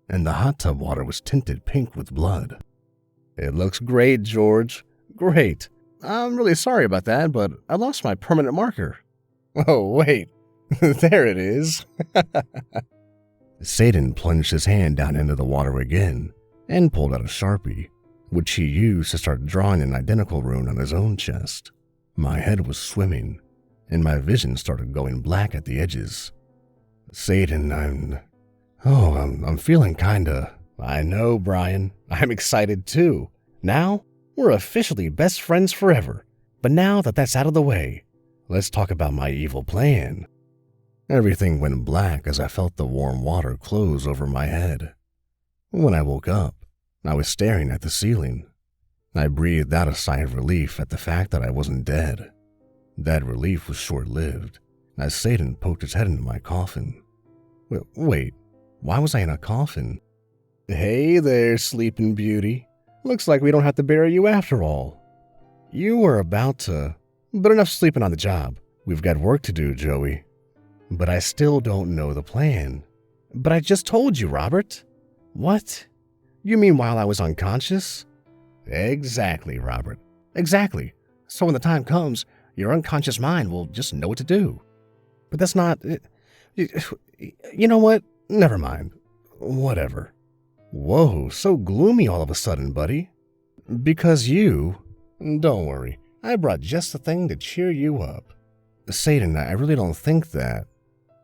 [SPEAKER 1] and the hot tub water was tinted pink with blood.
[SPEAKER 2] It looks great, George. Great. I'm really sorry about that, but I lost my permanent marker. Oh, wait. There it is.
[SPEAKER 1] Satan plunged his hand down into the water again and pulled out a Sharpie, which he used to start drawing an identical rune on his own chest. My head was swimming.
[SPEAKER 2] and my vision started going black at the edges. Satan, I'm feeling kinda... I know, Brian. I'm excited too. Now, we're officially best friends forever. But now that that's out of the way, let's talk about my evil plan. Everything went black as I felt the warm water close over my head. When I woke up, I was staring at the ceiling. I breathed out a sigh of relief at the fact that I wasn't dead. That relief was short-lived, as Satan poked his head into my coffin. Wait, why was I in a coffin? Hey there, sleeping beauty. Looks like we don't have to bury you after all. You were about to... But enough sleeping on the job. We've got work to do, Joey. But I still don't know the plan. But I just told you, Robert. What? You mean while I was unconscious? Exactly, Robert. Exactly. So when the time comes, your unconscious mind will just know what to do. But that's not... You know what? Never mind. Whatever. Whoa, so gloomy all of a sudden, buddy. Because you... Don't worry. I brought just the thing to cheer you up. Satan, I really don't think that.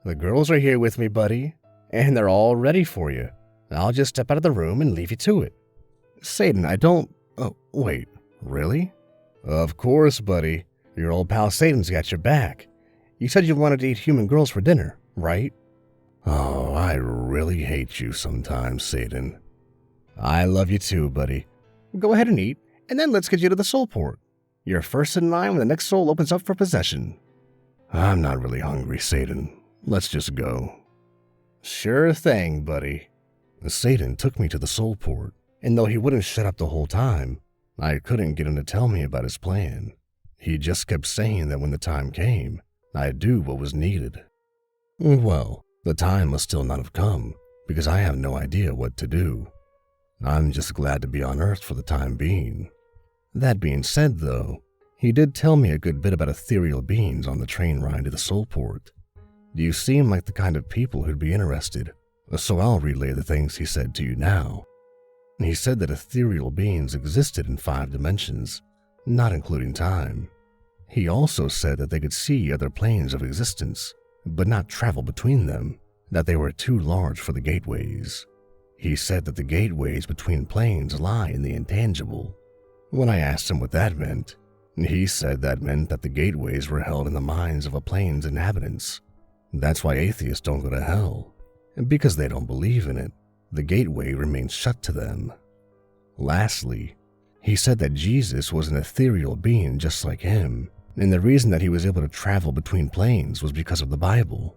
[SPEAKER 2] The girls are here with me, buddy, and they're all ready for you. I'll just step out of the room and leave you to it. Satan, I don't... Oh, wait. Really? Of course, buddy. Your old pal Satan's got your back. You said you wanted to eat human girls for dinner, right? Oh, I really hate you sometimes, Satan. I love you too, buddy. Go ahead and eat, and then let's get you to the soul port. You're first in line when the next soul opens up for possession. I'm not really hungry, Satan. Let's just go. Sure thing, buddy. Satan took me to the soul port, and though he wouldn't shut up the whole time, I couldn't get him to tell me about his plan. He just kept saying that when the time came, I'd do what was needed. Well, the time must still not have come, because I have no idea what to do. I'm just glad to be on Earth for the time being. That being said, though, he did tell me a good bit about ethereal beings on the train ride to the soul port. You seem like the kind of people who'd be interested, so I'll relay the things he said to you now. He said that ethereal beings existed in 5 dimensions, not including time. He also said that they could see other planes of existence, but not travel between them, that they were too large for the gateways. He said that the gateways between planes lie in the intangible. When I asked him what that meant, he said that meant that the gateways were held in the minds of a plane's inhabitants. That's why atheists don't go to hell. Because they don't believe in it, the gateway remains shut to them. Lastly, he said that Jesus was an ethereal being just like him, and the reason that he was able to travel between planes was because of the Bible.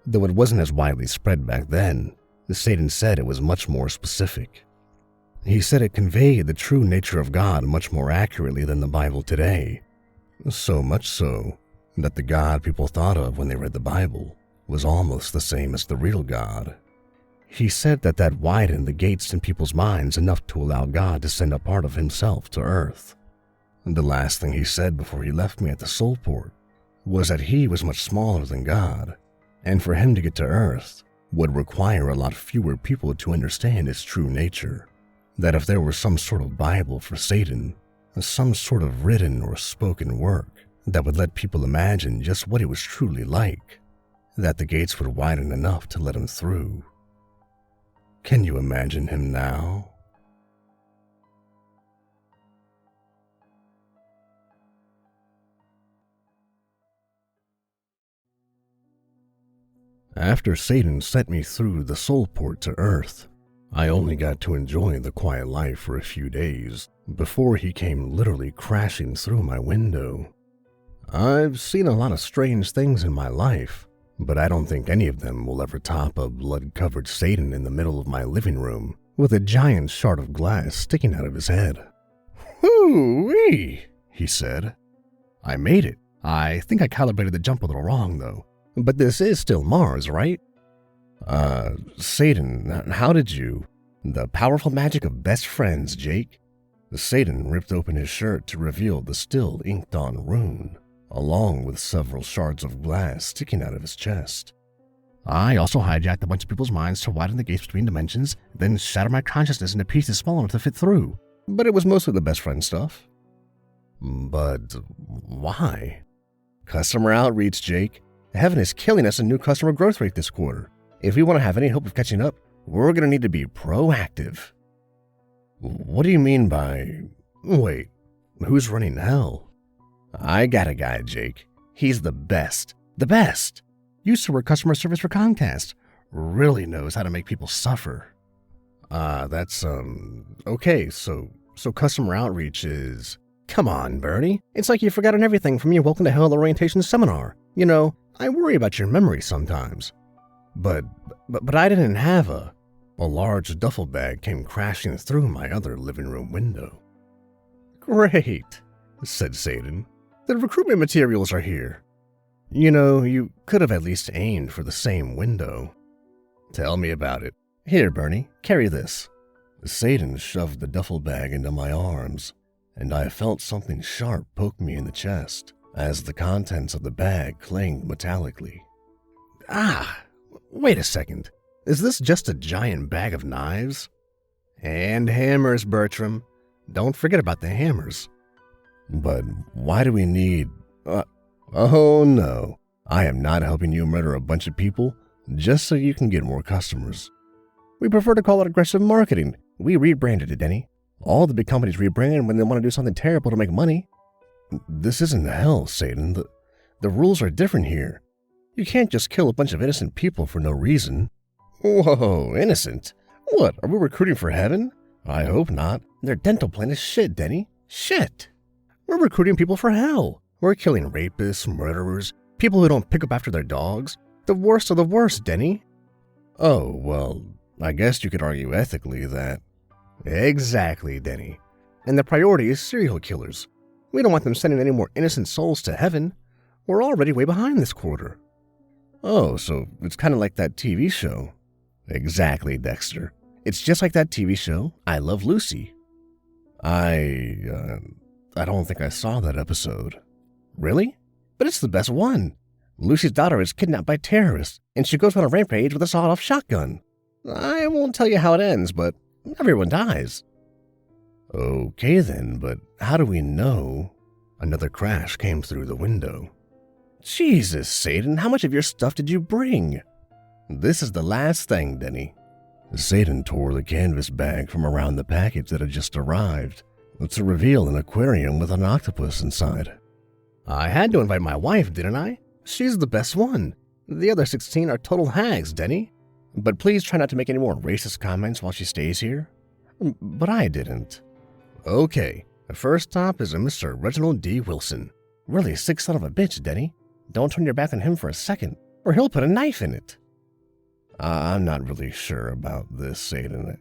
[SPEAKER 2] Though it wasn't as widely spread back then, Satan said it was much more specific. He said it conveyed the true nature of God much more accurately than the Bible today. So much so that the God people thought of when they read the Bible was almost the same as the real God. He said that widened the gates in people's minds enough to allow God to send a part of himself to Earth. The last thing he said before he left me at the soul port was that he was much smaller than God, and for him to get to Earth would require a lot fewer people to understand his true nature. That if there were some sort of Bible for Satan, some sort of written or spoken work that would let people imagine just what he was truly like, that the gates would widen enough to let him through. Can you imagine him now? After Satan sent me through the soul port to Earth, I only got to enjoy the quiet life for a few days before he came literally crashing through my window. I've seen a lot of strange things in my life, but I don't think any of them will ever top a blood-covered Satan in the middle of my living room with a giant shard of glass sticking out of his head. "Whoo-wee," he said. "I made it. I think I calibrated the jump a little wrong, though. But this is still Mars, right?" Satan, how did you? The powerful magic of best friends, Jake." Satan ripped open his shirt to reveal the still inked-on rune, along with several shards of glass sticking out of his chest. "I also hijacked a bunch of people's minds to widen the gates between dimensions, then shatter my consciousness into pieces small enough to fit through. But it was mostly the best friend stuff." "But why?" Customer outreach, Jake. Heaven is killing us in new customer growth rate this quarter. If we want to have any hope of catching up, we're going to need to be proactive. What do you mean by... Wait, who's running hell? I got a guy, Jake. He's the best. The best. Used to work customer service for Comcast. Really knows how to make people suffer. Okay, so customer outreach is... Come on, Bernie. It's like you've forgotten everything from your Welcome to Hell orientation seminar. You know, I worry about your memory sometimes. But I didn't have a large duffel bag came crashing through my other living room window. Great, said Satan. The recruitment materials are here. You know, you could have at least aimed for the same window. Tell me about it. Here, Bernie, carry this. Satan shoved the duffel bag into my arms, and I felt something sharp poke me in the chest as the contents of the bag clanged metallically. Ah, wait a second. Is this just a giant bag of knives? And hammers, Bertram. Don't forget about the hammers. But why do we need... Oh no, I am not helping you murder a bunch of people just so you can get more customers. We prefer to call it aggressive marketing. We rebranded it, Denny. All the big companies rebrand when they want to do something terrible to make money. This isn't hell, Satan. The rules are different here. You can't just kill a bunch of innocent people for no reason. Whoa, innocent? What, are we recruiting for heaven? I hope not. Their dental plan is shit, Denny. Shit. We're recruiting people for hell. We're killing rapists, murderers, people who don't pick up after their dogs. The worst of the worst, Denny. Oh, well, I guess you could argue ethically that... Exactly, Denny. And the priority is serial killers. We don't want them sending any more innocent souls to heaven. We're already way behind this quarter. Oh, so it's kind of like that TV show. Exactly, Dexter. It's just like that TV show, I Love Lucy. I don't think I saw that episode. Really? But it's the best one. Lucy's daughter is kidnapped by terrorists, and she goes on a rampage with a sawed-off shotgun. I won't tell you how it ends, but everyone dies. Okay then, but how do we know? Another crash came through the window. Jesus, Satan, how much of your stuff did you bring? This is the last thing, Denny. Satan tore the canvas bag from around the package that had just arrived to reveal an aquarium with an octopus inside. I had to invite my wife, didn't I? She's the best one. The other 16 are total hags, Denny. But please try not to make any more racist comments while she stays here. But I didn't. Okay, the first stop is a Mr. Reginald D. Wilson. Really sick son of a bitch, Denny. Don't turn your back on him for a second, or he'll put a knife in it. I'm not really sure about this, Satan.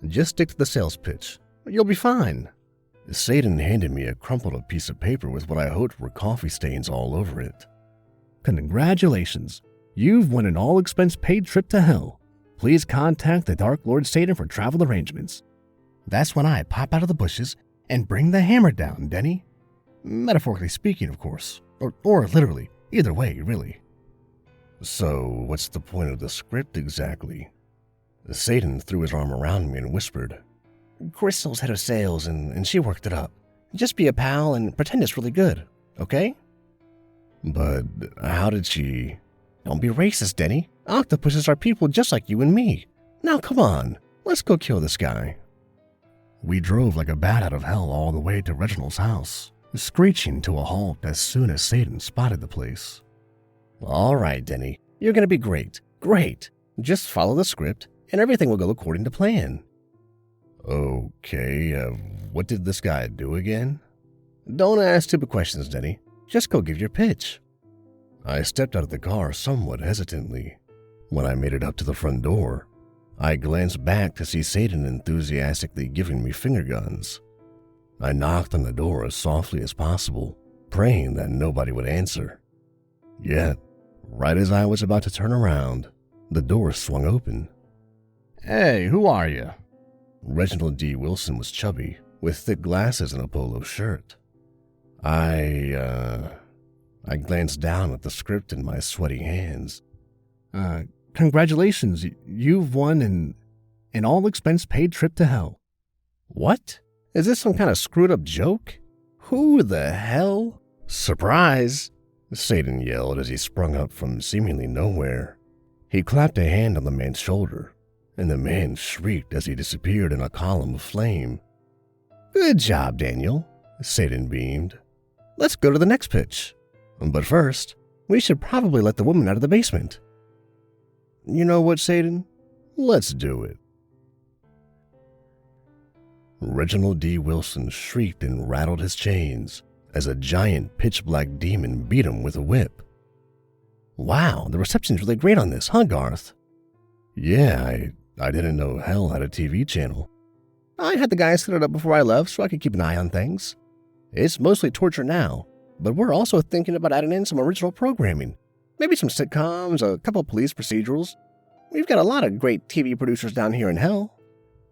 [SPEAKER 2] Just stick to the sales pitch. You'll be fine. Satan handed me a crumpled up piece of paper with what I hoped were coffee stains all over it. Congratulations. You've won an all-expense-paid trip to hell. Please contact the Dark Lord Satan for travel arrangements. That's when I pop out of the bushes and bring the hammer down, Denny. Metaphorically speaking, of course. Or literally. Either way, really. So, what's the point of the script exactly? Satan threw his arm around me and whispered, Crystal's head of sales and she worked it up. Just be a pal and pretend it's really good, okay? But how did she... Don't be racist, Denny. Octopuses are people just like you and me. Now come on, let's go kill this guy. We drove like a bat out of hell all the way to Reginald's house, screeching to a halt as soon as Satan spotted the place. All right, Denny, you're gonna be great. Great. Just follow the script and everything will go according to plan. Okay, what did this guy do again? Don't ask stupid questions, Denny. Just go give your pitch. I stepped out of the car somewhat hesitantly. When I made it up to the front door, I glanced back to see Satan enthusiastically giving me finger guns. I knocked on the door as softly as possible, praying that nobody would answer. Yet, right as I was about to turn around, the door swung open. Hey, who are you? Reginald D. Wilson was chubby, with thick glasses and a polo shirt. I glanced down at the script in my sweaty hands. Congratulations, you've won an all-expense-paid trip to hell. What? Is this some kind of screwed-up joke? Who the hell? Surprise! Satan yelled as he sprung up from seemingly nowhere. He clapped a hand on the man's shoulder, and the man shrieked as he disappeared in a column of flame. "Good job, Daniel," Satan beamed. "Let's go to the next pitch. But first, we should probably let the woman out of the basement." "You know what, Satan? Let's do it." Reginald D. Wilson shrieked and rattled his chains as a giant pitch-black demon beat him with a whip. "Wow, the reception's really great on this, huh, Garth?" "Yeah, I didn't know hell had a TV channel. I had the guys set it up before I left so I could keep an eye on things. It's mostly torture now, but we're also thinking about adding in some original programming. Maybe some sitcoms, a couple police procedurals. We've got a lot of great TV producers down here in hell."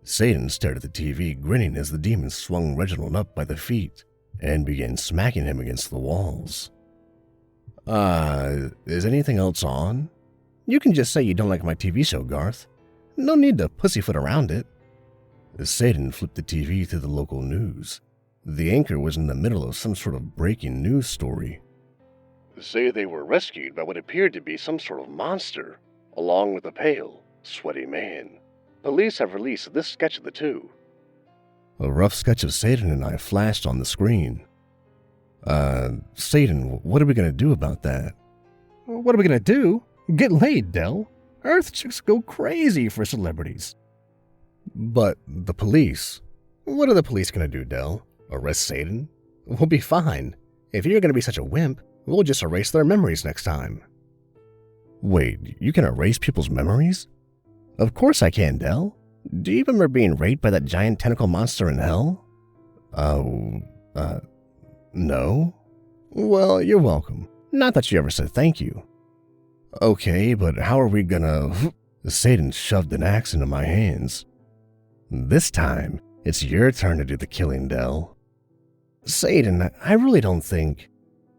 [SPEAKER 2] Satan stared at the TV, grinning as the demon swung Reginald up by the feet and began smacking him against the walls. Is anything else on?" "You can just say you don't like my TV show, Garth. No need to pussyfoot around it." Satan flipped the TV to the local news. The anchor was in the middle of some sort of breaking news story. "Say they were rescued by what appeared to be some sort of monster, along with a pale, sweaty man. Police have released this sketch of the two." A rough sketch of Satan and I flashed on the screen. Satan, what are we going to do about that?" "What are we going to do? Get laid, Del. Earth chicks go crazy for celebrities." "But the police. What are the police going to do, Del? Arrest Satan? We'll be fine. If you're going to be such a wimp, we'll just erase their memories next time." "Wait, you can erase people's memories?" "Of course I can, Del. Do you remember being raped by that giant tentacle monster in hell?" No. "Well, you're welcome. Not that you ever said thank you." "Okay, but how are we gonna..." Satan shoved an axe into my hands. "This time, it's your turn to do the killing, Del." "Satan, I really don't think..."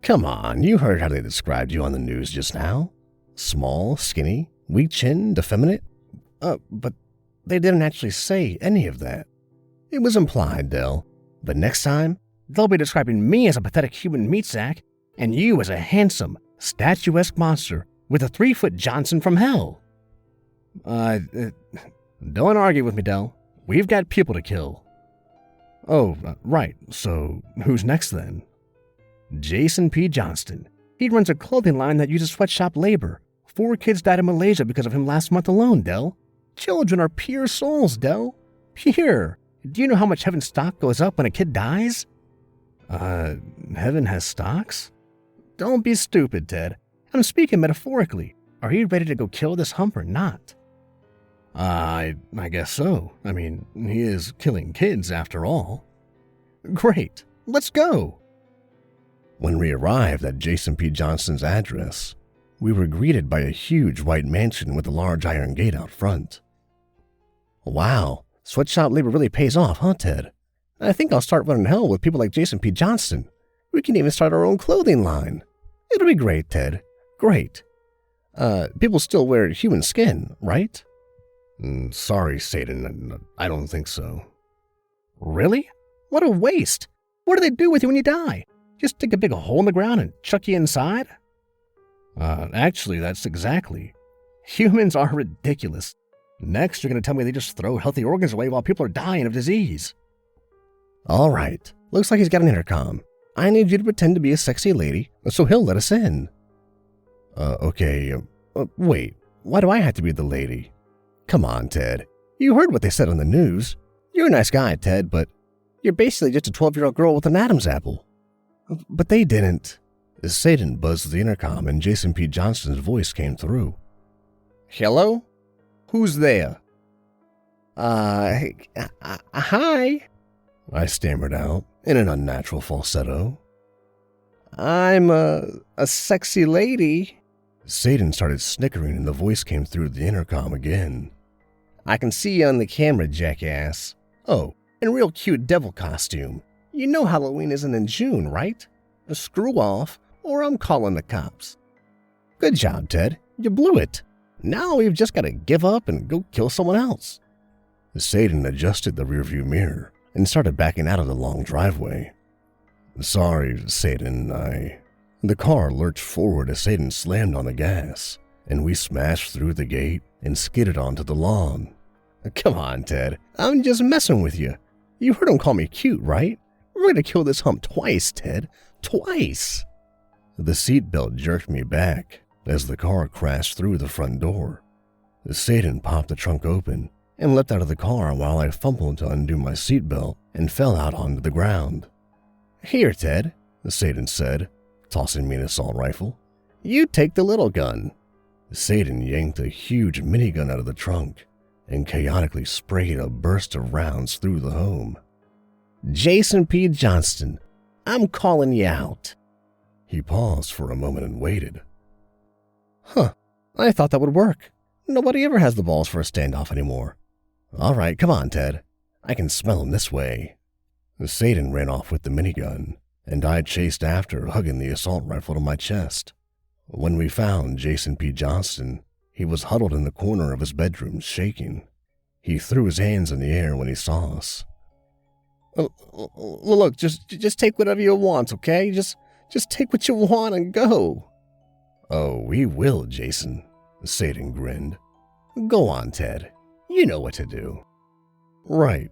[SPEAKER 2] "Come on, you heard how they described you on the news just now. Small, skinny, weak-chinned, effeminate. But they didn't actually say any of that. It was implied, Del. But next time, they'll be describing me as a pathetic human meat sack, and you as a handsome, statuesque monster with a 3-foot Johnson from hell." Don't argue with me, Del. We've got people to kill." "Oh, right. So who's next then?" "Jason P. Johnston. He runs a clothing line that uses sweatshop labor. 4 kids died in Malaysia because of him last month alone, Del. Children are pure souls, Del. Pure. Do you know how much heaven's stock goes up when a kid dies?" Heaven has stocks? Don't be stupid, Ted. I'm speaking metaphorically. Are you ready to go kill this hump or not?" I guess so. I mean, he is killing kids after all." "Great. Let's go." When we arrived at Jason P. Johnston's address, we were greeted by a huge white mansion with a large iron gate out front. "Wow, sweatshop labor really pays off, huh, Ted? I think I'll start running hell with people like Jason P. Johnston. We can even start our own clothing line. It'll be great, Ted. Great. People still wear human skin, right?" Sorry, Satan. I don't think so." "Really? What a waste. What do they do with you when you die? Just dig a big hole in the ground and chuck you inside?" Actually, that's exactly. Humans are ridiculous. Next, you're going to tell me they just throw healthy organs away while people are dying of disease." "All right. Looks like he's got an intercom. I need you to pretend to be a sexy lady, so he'll let us in." Okay. Wait. Why do I have to be the lady?" "Come on, Ted. You heard what they said on the news. You're a nice guy, Ted, but you're basically just a 12-year-old girl with an Adam's apple." "But they didn't." Satan buzzed the intercom and Jason P. Johnston's voice came through. "Hello? Who's there?" Hi," I stammered out in an unnatural falsetto. "I'm a sexy lady." Satan started snickering and the voice came through the intercom again. "I can see you on the camera, jackass. Oh, in real cute devil costume. You know Halloween isn't in June, right? Screw off, or I'm calling the cops." "Good job, Ted. You blew it. Now we've just got to give up and go kill someone else." Satan adjusted the rearview mirror and started backing out of the long driveway. "Sorry, Satan, The car lurched forward as Satan slammed on the gas, and we smashed through the gate and skidded onto the lawn. Come on, Ted. I'm just messing with you. You heard him call me cute, right? We're gonna kill this hump twice, Ted. Twice! The seatbelt jerked me back as the car crashed through the front door. Satan popped the trunk open and leapt out of the car while I fumbled to undo my seatbelt and fell out onto the ground. Here, Ted, Satan said, tossing me an assault rifle. You take the little gun. Satan yanked a huge minigun out of the trunk and chaotically sprayed a burst of rounds through the home. Jason P. Johnston, I'm calling you out. He paused for a moment and waited. Huh, I thought that would work. Nobody ever has the balls for a standoff anymore. All right, come on, Ted. I can smell him this way. Satan ran off with the minigun, and I chased after, hugging the assault rifle to my chest. When we found Jason P. Johnston, he was huddled in the corner of his bedroom, shaking. He threw his hands in the air when he saw us. Look, just take whatever you want, okay? Just take what you want and go. Oh, we will, Jason, Satan grinned. Go on, Ted. You know what to do. Right,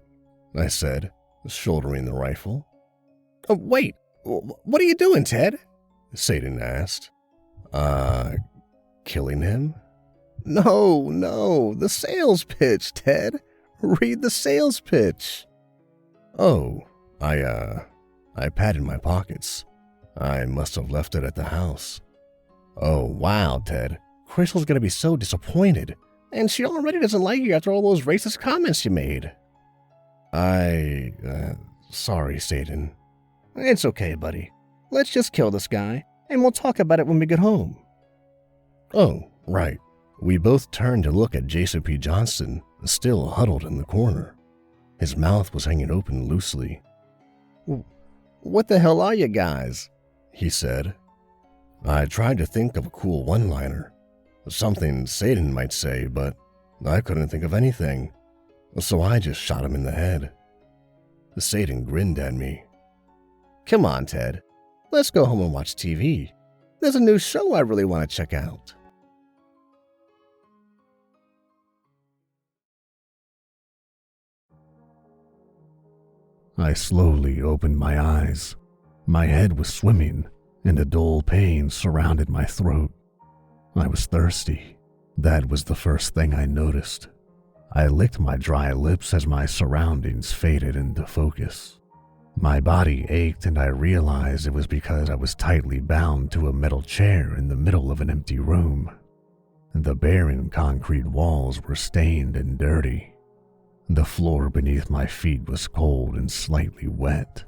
[SPEAKER 2] I said, shouldering the rifle. Wait, what are you doing, Ted? Satan asked. Killing him? No, the sales pitch, Ted. Read the sales pitch. Oh, I patted my pockets. I must have left it at the house. Oh, wow, Ted. Crystal's gonna be so disappointed. And she already doesn't like you after all those racist comments you made. Sorry, Satan. It's okay, buddy. Let's just kill this guy, and we'll talk about it when we get home. Oh, right. We both turned to look at Jason P. Johnston, still huddled in the corner. His mouth was hanging open loosely. What the hell are you guys? He said. I tried to think of a cool one-liner. Something Satan might say, but I couldn't think of anything. So I just shot him in the head. Satan grinned at me. Come on, Ted. Let's go home and watch TV. There's a new show I really want to check out.
[SPEAKER 1] I slowly opened my eyes. My head was swimming, and a dull pain surrounded my throat. I was thirsty. That was the first thing I noticed. I licked my dry lips as my surroundings faded into focus. My body ached, and I realized it was because I was tightly bound to a metal chair in the middle of an empty room. The barren concrete walls were stained and dirty. The floor beneath my feet was cold and slightly wet.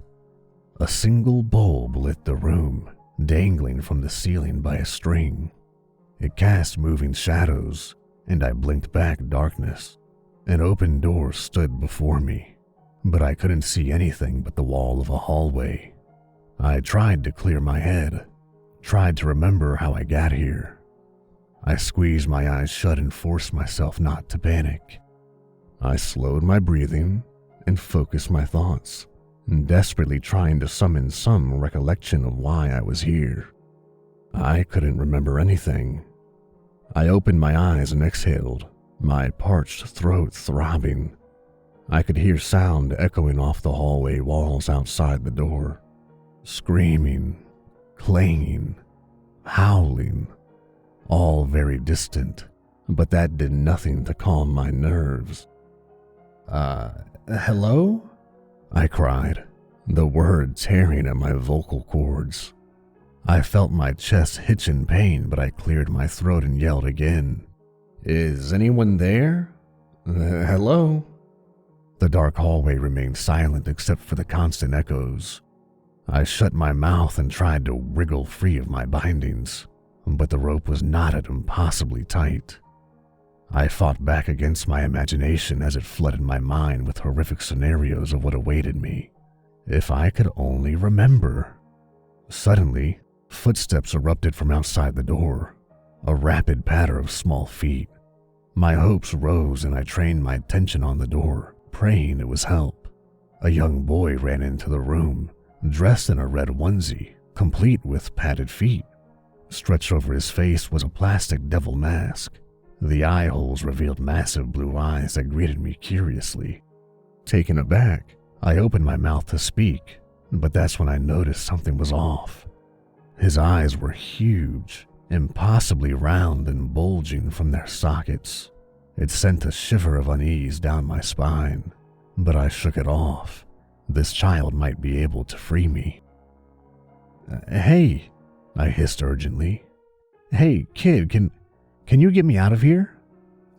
[SPEAKER 1] A single bulb lit the room, dangling from the ceiling by a string. It cast moving shadows, and I blinked back darkness. An open door stood before me, but I couldn't see anything but the wall of a hallway. I tried to clear my head, tried to remember how I got here. I squeezed my eyes shut and forced myself not to panic. I slowed my breathing and focused my thoughts, desperately trying to summon some recollection of why I was here. I couldn't remember anything. I opened my eyes and exhaled, my parched throat throbbing. I could hear sound echoing off the hallway walls outside the door. Screaming, clanging, howling, all very distant, but that did nothing to calm my nerves. Hello? I cried, the word tearing at my vocal cords. I felt my chest hitch in pain, but I cleared my throat and yelled again. Is anyone there? Hello? The dark hallway remained silent except for the constant echoes. I shut my mouth and tried to wriggle free of my bindings, but the rope was knotted impossibly tight. I fought back against my imagination as it flooded my mind with horrific scenarios of what awaited me. If I could only remember. Suddenly, footsteps erupted from outside the door, a rapid patter of small feet. My hopes rose and I trained my attention on the door, praying it was help. A young boy ran into the room, dressed in a red onesie, complete with padded feet. Stretched over his face was a plastic devil mask. The eye holes revealed massive blue eyes that greeted me curiously. Taken aback, I opened my mouth to speak, but that's when I noticed something was off. His eyes were huge, impossibly round and bulging from their sockets. It sent a shiver of unease down my spine, but I shook it off. This child might be able to free me. Hey, I hissed urgently. Hey, kid, can you get me out of here?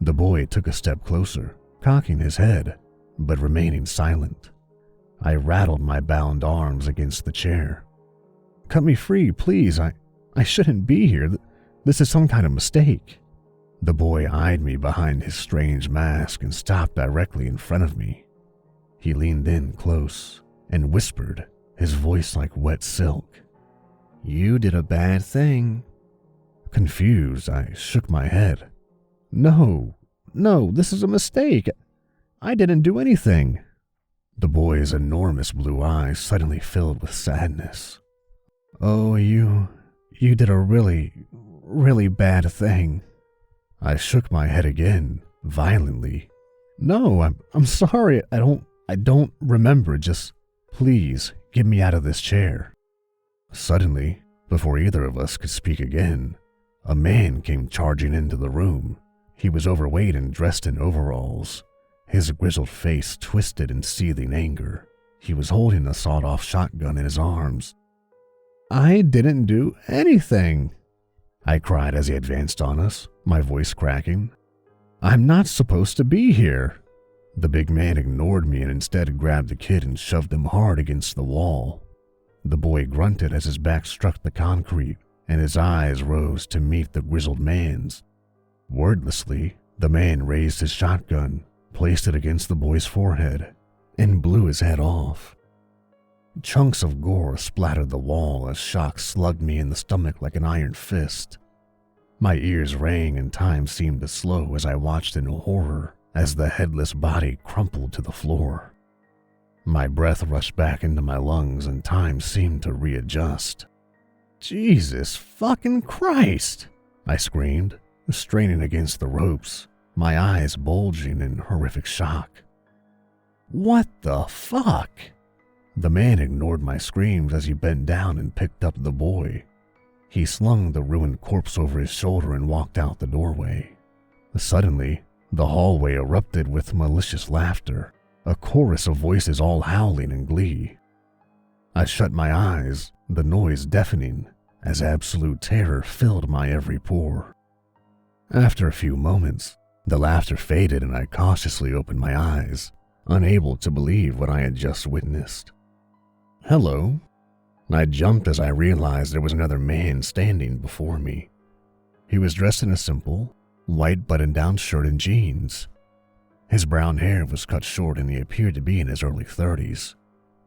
[SPEAKER 1] The boy took a step closer, cocking his head, but remaining silent. I rattled my bound arms against the chair. Cut me free, please. I shouldn't be here. This is some kind of mistake. The boy eyed me behind his strange mask and stopped directly in front of me. He leaned in close and whispered, his voice like wet silk. You did a bad thing. Confused, I shook my head. No, this is a mistake. I didn't do anything. The boy's enormous blue eyes suddenly filled with sadness. Oh, you did a really, really bad thing. I shook my head again, violently. No, I'm sorry. I don't remember. Just please get me out of this chair. Suddenly, before either of us could speak again, a man came charging into the room. He was overweight and dressed in overalls. His grizzled face twisted in seething anger. He was holding a sawed-off shotgun in his arms. I didn't do anything, I cried as he advanced on us, my voice cracking. I'm not supposed to be here. The big man ignored me and instead grabbed the kid and shoved him hard against the wall. The boy grunted as his back struck the concrete and his eyes rose to meet the grizzled man's. Wordlessly, the man raised his shotgun, placed it against the boy's forehead, and blew his head off. Chunks of gore splattered the wall as shock slugged me in the stomach like an iron fist. My ears rang and time seemed to slow as I watched in horror as the headless body crumpled to the floor. My breath rushed back into my lungs and time seemed to readjust. Jesus fucking Christ! I screamed, straining against the ropes, my eyes bulging in horrific shock. What the fuck? The man ignored my screams as he bent down and picked up the boy. He slung the ruined corpse over his shoulder and walked out the doorway. Suddenly, the hallway erupted with malicious laughter, a chorus of voices all howling in glee. I shut my eyes, the noise deafening, as absolute terror filled my every pore. After a few moments, the laughter faded and I cautiously opened my eyes, unable to believe what I had just witnessed. Hello. I jumped as I realized there was another man standing before me. He was dressed in a simple, white button-down shirt and jeans. His brown hair was cut short and he appeared to be in his early 30s.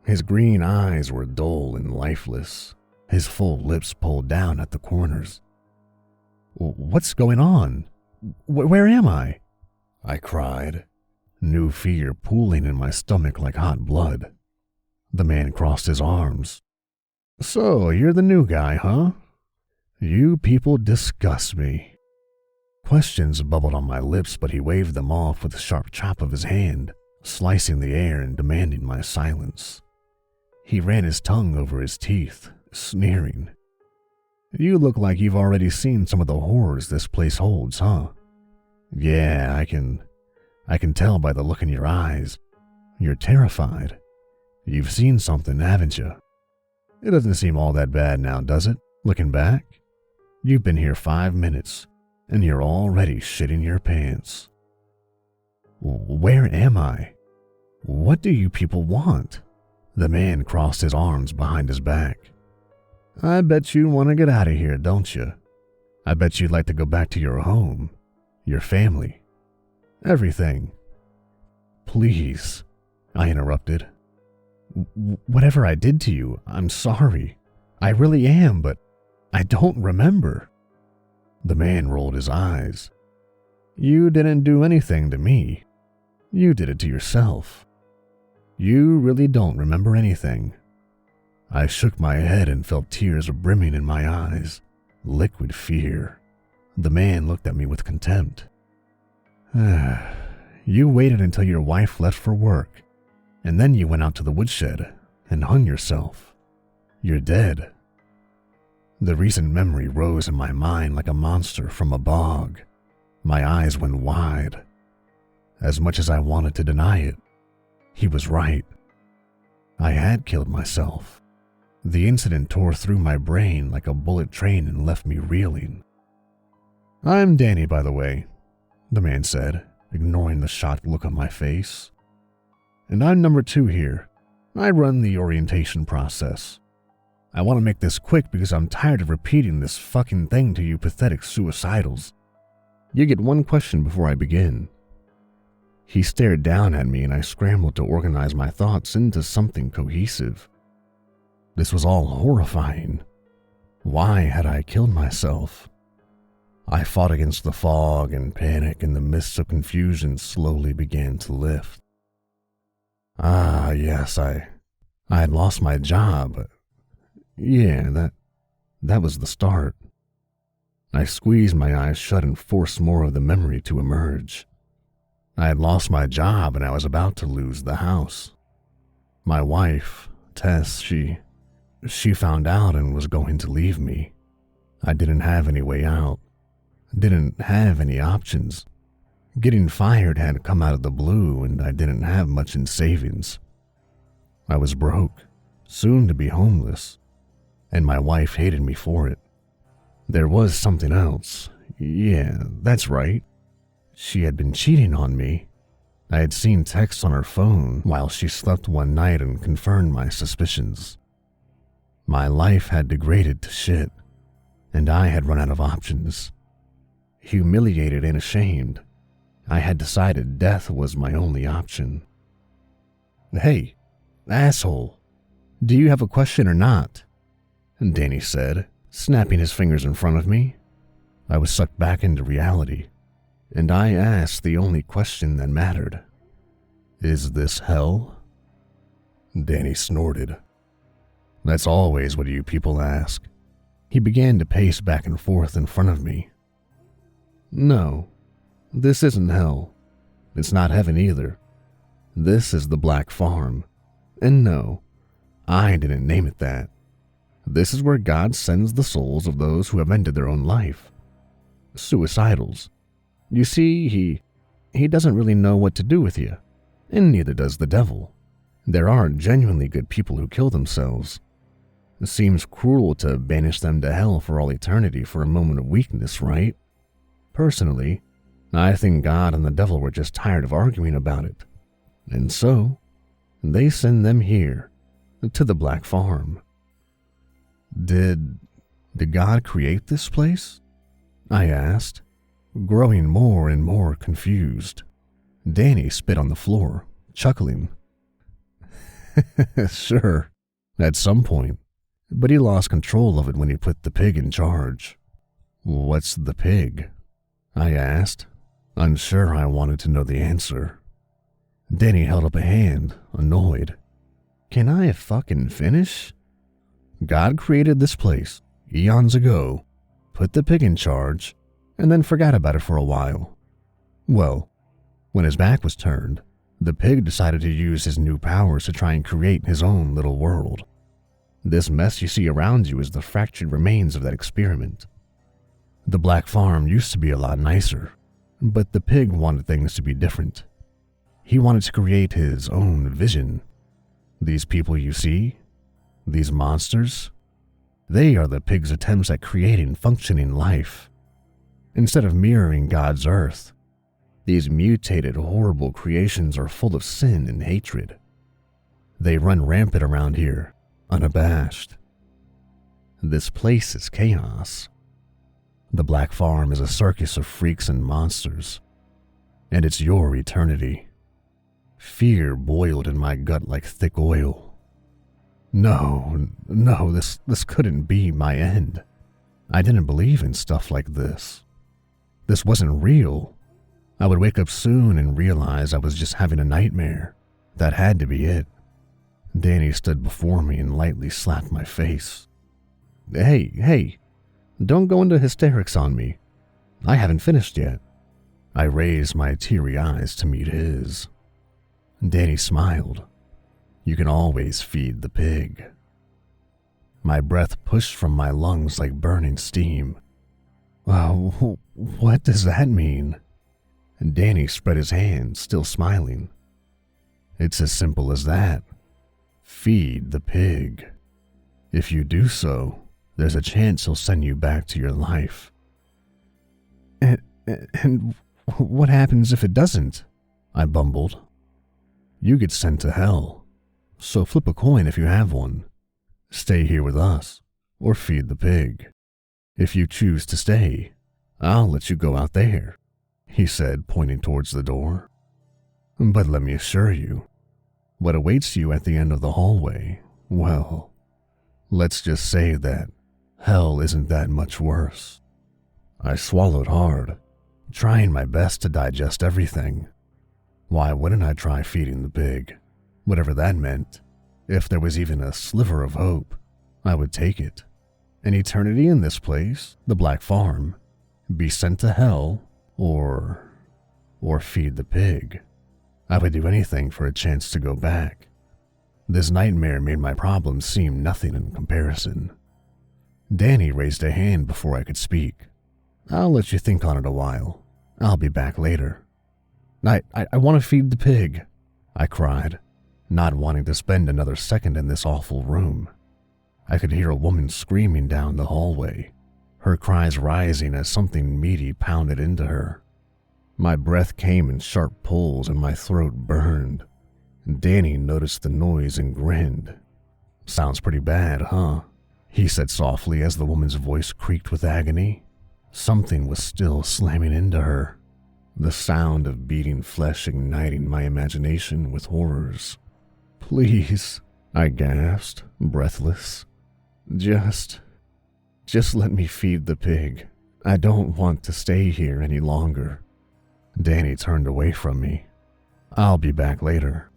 [SPEAKER 1] His green eyes were dull and lifeless, his full lips pulled down at the corners. What's going on? Where am I? I cried, new fear pooling in my stomach like hot blood. The man crossed his arms. So, you're the new guy, huh? You people disgust me. Questions bubbled on my lips, but he waved them off with a sharp chop of his hand, slicing the air and demanding my silence. He ran his tongue over his teeth, sneering. You look like you've already seen some of the horrors this place holds, huh? Yeah, I can tell by the look in your eyes. You're terrified. You've seen something, haven't you? It doesn't seem all that bad now, does it, looking back? You've been here 5 minutes, and you're already shitting your pants. Where am I? What do you people want? The man crossed his arms behind his back. I bet you want to get out of here, don't you? I bet you'd like to go back to your home, your family, everything. Please, I interrupted. Whatever I did to you, I'm sorry. I really am, but I don't remember. The man rolled his eyes. You didn't do anything to me. You did it to yourself. You really don't remember anything. I shook my head and felt tears brimming in my eyes. Liquid fear. The man looked at me with contempt. You waited until your wife left for work, and then you went out to the woodshed and hung yourself. You're dead. The recent memory rose in my mind like a monster from a bog. My eyes went wide. As much as I wanted to deny it, he was right. I had killed myself. The incident tore through my brain like a bullet train and left me reeling. I'm Danny, by the way, the man said, ignoring the shocked look on my face. And I'm number 2 here. I run the orientation process. I want to make this quick because I'm tired of repeating this fucking thing to you pathetic suicidals. You get one question before I begin. He stared down at me and I scrambled to organize my thoughts into something cohesive. This was all horrifying. Why had I killed myself? I fought against the fog and panic, and the mists of confusion slowly began to lift. Yes, I had lost my job. Yeah, that was the start. I squeezed my eyes shut and forced more of the memory to emerge. I had lost my job and I was about to lose the house. My wife, Tess, she found out and was going to leave me. I didn't have any way out. Didn't have any options. Getting fired had come out of the blue and I didn't have much in savings. I was broke, soon to be homeless, and my wife hated me for it. There was something else. Yeah, that's right. She had been cheating on me. I had seen texts on her phone while she slept one night and confirmed my suspicions. My life had degraded to shit, and I had run out of options. Humiliated and ashamed, I had decided death was my only option. Hey, asshole, do you have a question or not? Danny said, snapping his fingers in front of me. I was sucked back into reality, and I asked the only question that mattered. Is this hell? Danny snorted. That's always what you people ask. He began to pace back and forth in front of me. No, this isn't hell. It's not heaven either. This is the Black Farm. And no, I didn't name it that. This is where God sends the souls of those who have ended their own life. Suicidals. You see, he doesn't really know what to do with you, and neither does the devil. There are genuinely good people who kill themselves. It seems cruel to banish them to hell for all eternity for a moment of weakness, right? Personally, I think God and the devil were just tired of arguing about it. And so, they send them here, to the Black Farm. Did God create this place? I asked, growing more and more confused. Danny spit on the floor, chuckling. Sure, at some point, but he lost control of it when he put the pig in charge. What's the pig? I asked, unsure I wanted to know the answer. Danny held up a hand, annoyed. Can I fucking finish? God created this place, eons ago, put the pig in charge, and then forgot about it for a while. Well, when his back was turned, the pig decided to use his new powers to try and create his own little world. This mess you see around you is the fractured remains of that experiment. The Black Farm used to be a lot nicer, but the pig wanted things to be different. He wanted to create his own vision. These people you see, these monsters, they are the pig's attempts at creating functioning life. Instead of mirroring God's earth, these mutated, horrible creations are full of sin and hatred. They run rampant around here, unabashed. This place is chaos. The Black Farm is a circus of freaks and monsters, and it's your eternity. Fear boiled in my gut like thick oil. No, this couldn't be my end. I didn't believe in stuff like this. This wasn't real. I would wake up soon and realize I was just having a nightmare. That had to be it. Danny stood before me and lightly slapped my face. Hey, don't go into hysterics on me. I haven't finished yet. I raised my teary eyes to meet his. Danny smiled. You can always feed the pig. My breath pushed from my lungs like burning steam. What does that mean? Danny spread his hands, still smiling. It's as simple as that. Feed the pig. If you do so, there's a chance he'll send you back to your life. And what happens if it doesn't? I bumbled. You get sent to hell. So flip a coin if you have one. Stay here with us, or feed the pig. If you choose to stay, I'll let you go out there, he said, pointing towards the door. But let me assure you, what awaits you at the end of the hallway, well, let's just say that hell isn't that much worse. I swallowed hard, trying my best to digest everything. Why wouldn't I try feeding the pig? Whatever that meant. If there was even a sliver of hope, I would take it. An eternity in this place, the Black Farm, be sent to hell, or feed the pig. I would do anything for a chance to go back. This nightmare made my problems seem nothing in comparison. Danny raised a hand before I could speak. I'll let you think on it a while. I'll be back later. I want to feed the pig, I cried, not wanting to spend another second in this awful room. I could hear a woman screaming down the hallway, her cries rising as something meaty pounded into her. My breath came in sharp pulls and my throat burned. Danny noticed the noise and grinned. Sounds pretty bad, huh? He said softly as the woman's voice creaked with agony. Something was still slamming into her, the sound of beating flesh igniting my imagination with horrors. Please, I gasped, breathless. Just let me feed the pig. I don't want to stay here any longer. Danny turned away from me. I'll be back later.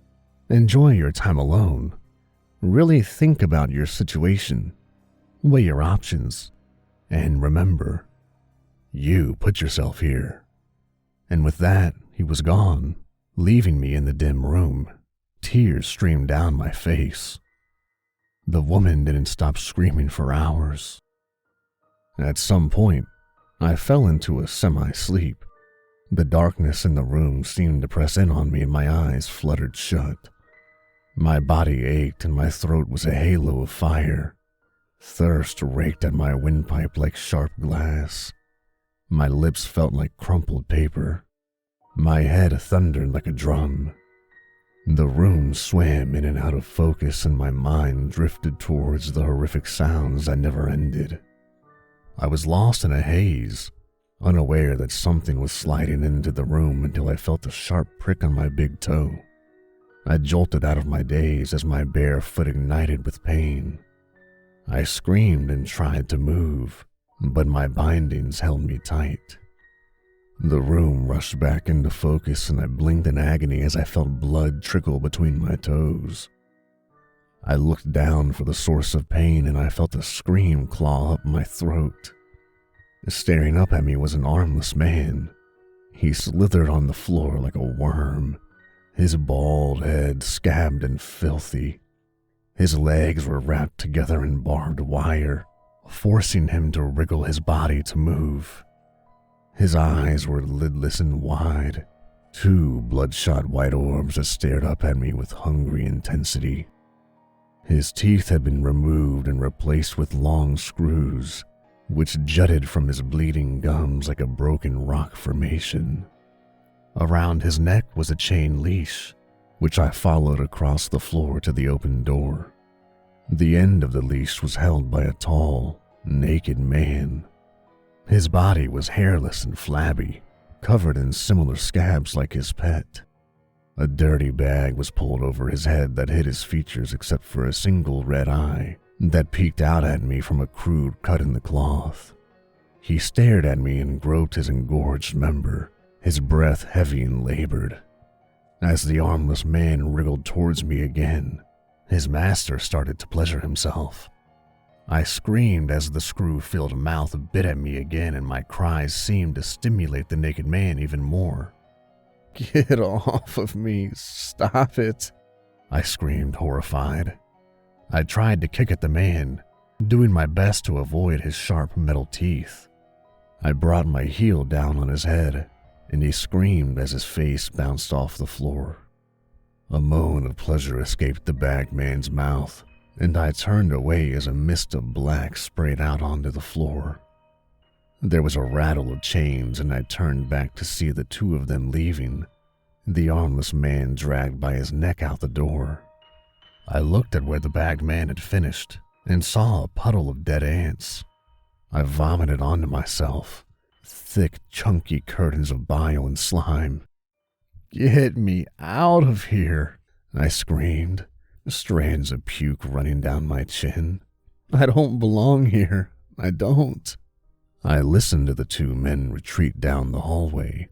[SPEAKER 1] Enjoy your time alone. Really think about your situation. Weigh your options. And remember, you put yourself here. And with that, he was gone, leaving me in the dim room. Tears streamed down my face. The woman didn't stop screaming for hours. At some point, I fell into a semi-sleep. The darkness in the room seemed to press in on me and my eyes fluttered shut. My body ached and my throat was a halo of fire. Thirst raked at my windpipe like sharp glass. My lips felt like crumpled paper. My head thundered like a drum. The room swam in and out of focus and my mind drifted towards the horrific sounds that never ended. I was lost in a haze, unaware that something was sliding into the room until I felt a sharp prick on my big toe. I jolted out of my daze as my bare foot ignited with pain. I screamed and tried to move, but my bindings held me tight. The room rushed back into focus and I blinked in agony as I felt blood trickle between my toes. I looked down for the source of pain and I felt a scream claw up my throat. Staring up at me was an armless man. He slithered on the floor like a worm, his bald head scabbed and filthy. His legs were wrapped together in barbed wire, forcing him to wriggle his body to move. His eyes were lidless and wide, two bloodshot white orbs that stared up at me with hungry intensity. His teeth had been removed and replaced with long screws, which jutted from his bleeding gums like a broken rock formation. Around his neck was a chain leash, which I followed across the floor to the open door. The end of the leash was held by a tall, naked man. His body was hairless and flabby, covered in similar scabs like his pet. A dirty bag was pulled over his head that hid his features except for a single red eye that peeked out at me from a crude cut in the cloth. He stared at me and groped his engorged member, his breath heavy and labored. As the armless man wriggled towards me again, His master started to pleasure himself. I screamed as the screw-filled mouth bit at me again, and my cries seemed to stimulate the naked man even more. "Get off of me, stop it," I screamed, horrified. I tried to kick at the man, doing my best to avoid his sharp metal teeth. I brought my heel down on his head, and he screamed as his face bounced off the floor. A moan of pleasure escaped the bagman's mouth, and I turned away as a mist of black sprayed out onto the floor. There was a rattle of chains, and I turned back to see the two of them leaving, the armless man dragged by his neck out the door. I looked at where the bagman had finished and saw a puddle of dead ants. I vomited onto myself, thick, chunky curtains of bile and slime. "Get me out of here," I screamed, strands of puke running down my chin. "I don't belong here. I don't." I listened to the two men retreat down the hallway,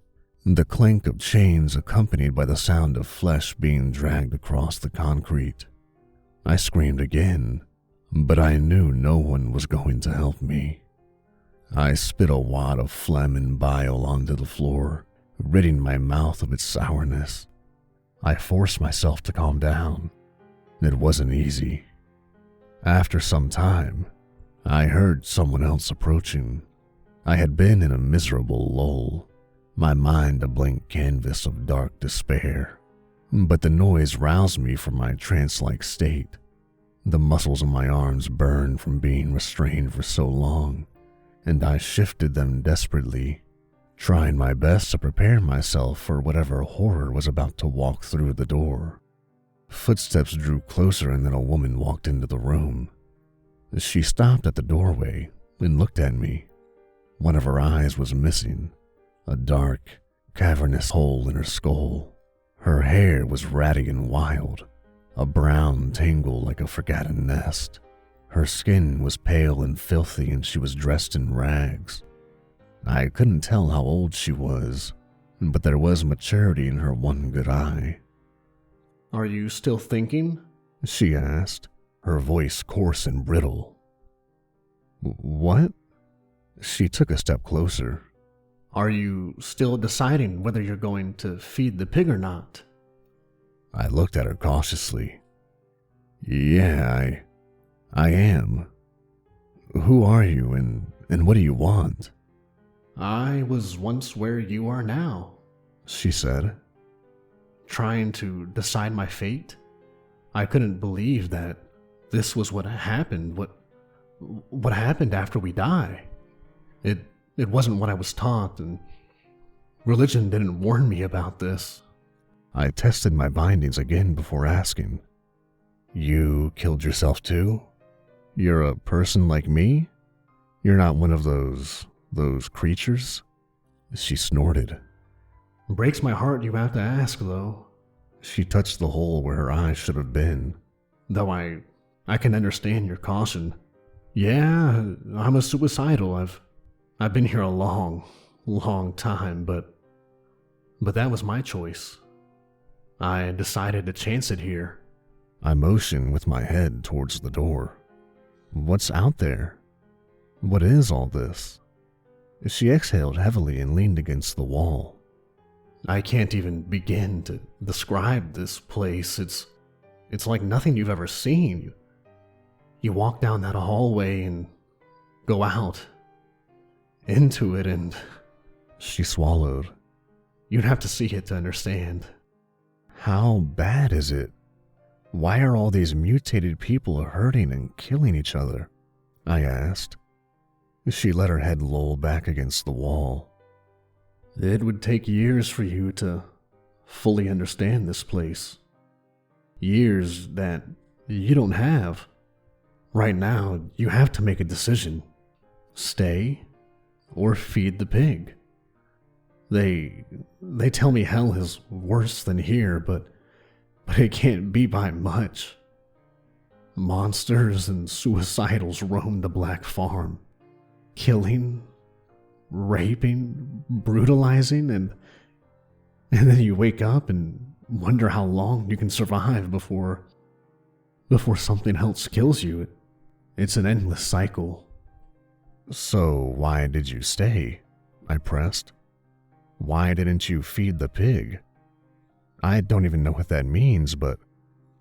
[SPEAKER 1] the clink of chains accompanied by the sound of flesh being dragged across the concrete. I screamed again, but I knew no one was going to help me. I spit a wad of phlegm and bile onto the floor, ridding my mouth of its sourness. I forced myself to calm down. It wasn't easy. After some time, I heard someone else approaching. I had been in a miserable lull, my mind a blank canvas of dark despair. But the noise roused me from my trance-like state. The muscles in my arms burned from being restrained for so long, and I shifted them desperately, trying my best to prepare myself for whatever horror was about to walk through the door. Footsteps drew closer, and then a woman walked into the room. She stopped at the doorway and looked at me. One of her eyes was missing, a dark, cavernous hole in her skull. Her hair was ratty and wild, a brown tangle like a forgotten nest. Her skin was pale and filthy, and she was dressed in rags. I couldn't tell how old she was, but there was maturity in her one good eye. "Are you still thinking?" she asked, her voice coarse and brittle. "What?" She took a step closer. "Are you still deciding whether you're going to feed the pig or not?" I looked at her cautiously. "Yeah, I am. Who are you, and what do you want?" "I was once where you are now," she said. "Trying to decide my fate. I couldn't believe that this was what happened, what happened after we die. It wasn't what I was taught, and religion didn't warn me about this." I tested my bindings again before asking, "You killed yourself too? You're a person like me? You're not one of those creatures?" She snorted. "Breaks my heart you have to ask, though." She touched the hole where her eyes should have been. "Though I can understand your caution. Yeah, I'm a suicidal. I've been here a long, long time, but that was my choice. I decided to chance it here." I motioned with my head towards the door. "What's out there? What is all this?" She exhaled heavily and leaned against the wall. "I can't even begin to describe this place. It's like nothing you've ever seen. You walk down that hallway and go out into it, and..." She swallowed. "You'd have to see it to understand." "How bad is it? Why are all these mutated people hurting and killing each other?" I asked. She let her head loll back against the wall. "It would take years for you to fully understand this place. Years that you don't have. Right now, you have to make a decision. Stay or feed the pig. They tell me hell is worse than here, but it can't be by much. Monsters and suicidals roam the Black Farm, killing, raping, brutalizing, and then you wake up and wonder how long you can survive before before something else kills you. It's an endless cycle.
[SPEAKER 2] So why did you stay? I pressed. Why didn't you feed the pig? I don't even know what that means, but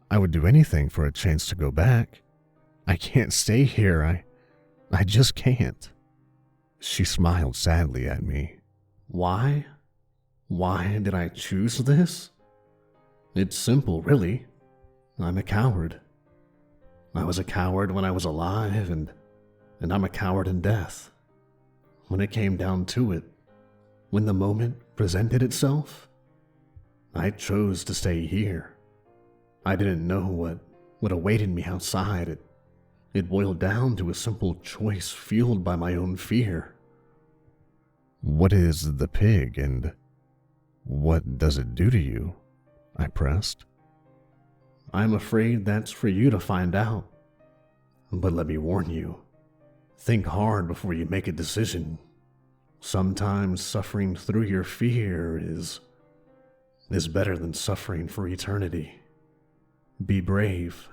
[SPEAKER 2] I would do anything for a chance to go back. I can't stay here. I just can't. She smiled sadly at me.
[SPEAKER 1] Why? Why did I choose this? It's simple, really. I'm a coward. I was a coward when I was alive, and I'm a coward in death. When it came down to it, when the moment presented itself, I chose to stay here. I didn't know what awaited me outside. It boiled down to a simple choice fueled by my own fear.
[SPEAKER 2] What is the pig, and what does it do to you? I pressed.
[SPEAKER 1] I'm afraid that's for you to find out. But let me warn you, think hard before you make a decision. Sometimes suffering through your fear is better than suffering for eternity. Be brave.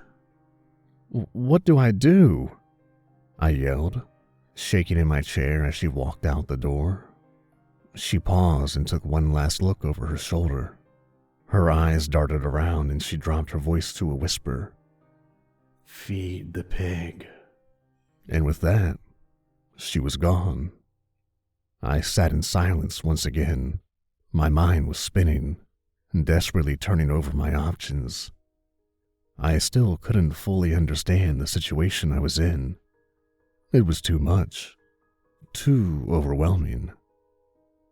[SPEAKER 2] What do I do? I yelled, shaking in my chair as she walked out the door. She paused and took one last look over her shoulder. Her eyes darted around and she dropped her voice to a whisper.
[SPEAKER 1] Feed the pig.
[SPEAKER 2] And with that, she was gone. I sat in silence once again. My mind was spinning, desperately turning over my options. I still couldn't fully understand the situation I was in. It was too much, too overwhelming.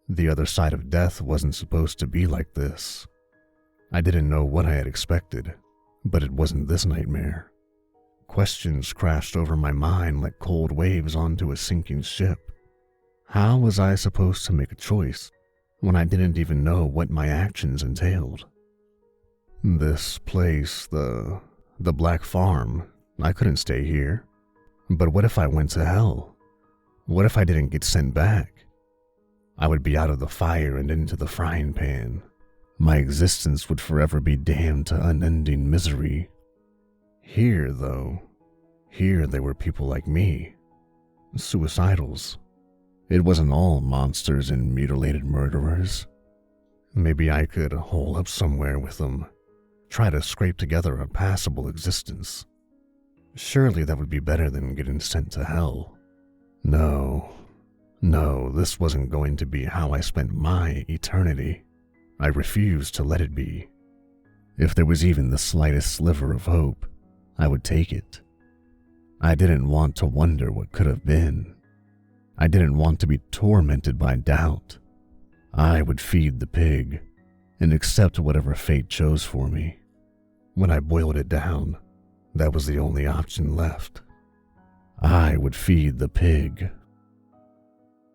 [SPEAKER 2] The other side of death wasn't supposed to be like this. I didn't know what I had expected, but it wasn't this nightmare. Questions crashed over my mind like cold waves onto a sinking ship. How was I supposed to make a choice when I didn't even know what my actions entailed? This place, the Black Farm, I couldn't stay here. But what if I went to hell? What if I didn't get sent back? I would be out of the fire and into the frying pan. My existence would forever be damned to unending misery. Here, though, there were people like me, suicidals. It wasn't all monsters and mutilated murderers. Maybe I could hole up somewhere with them, try to scrape together a passable existence. Surely that would be better than getting sent to hell. No, this wasn't going to be how I spent my eternity. I refused to let it be. If there was even the slightest sliver of hope, I would take it. I didn't want to wonder what could have been. I didn't want to be tormented by doubt. I would feed the pig and accept whatever fate chose for me. When I boiled it down, that was the only option left. I would feed the pig.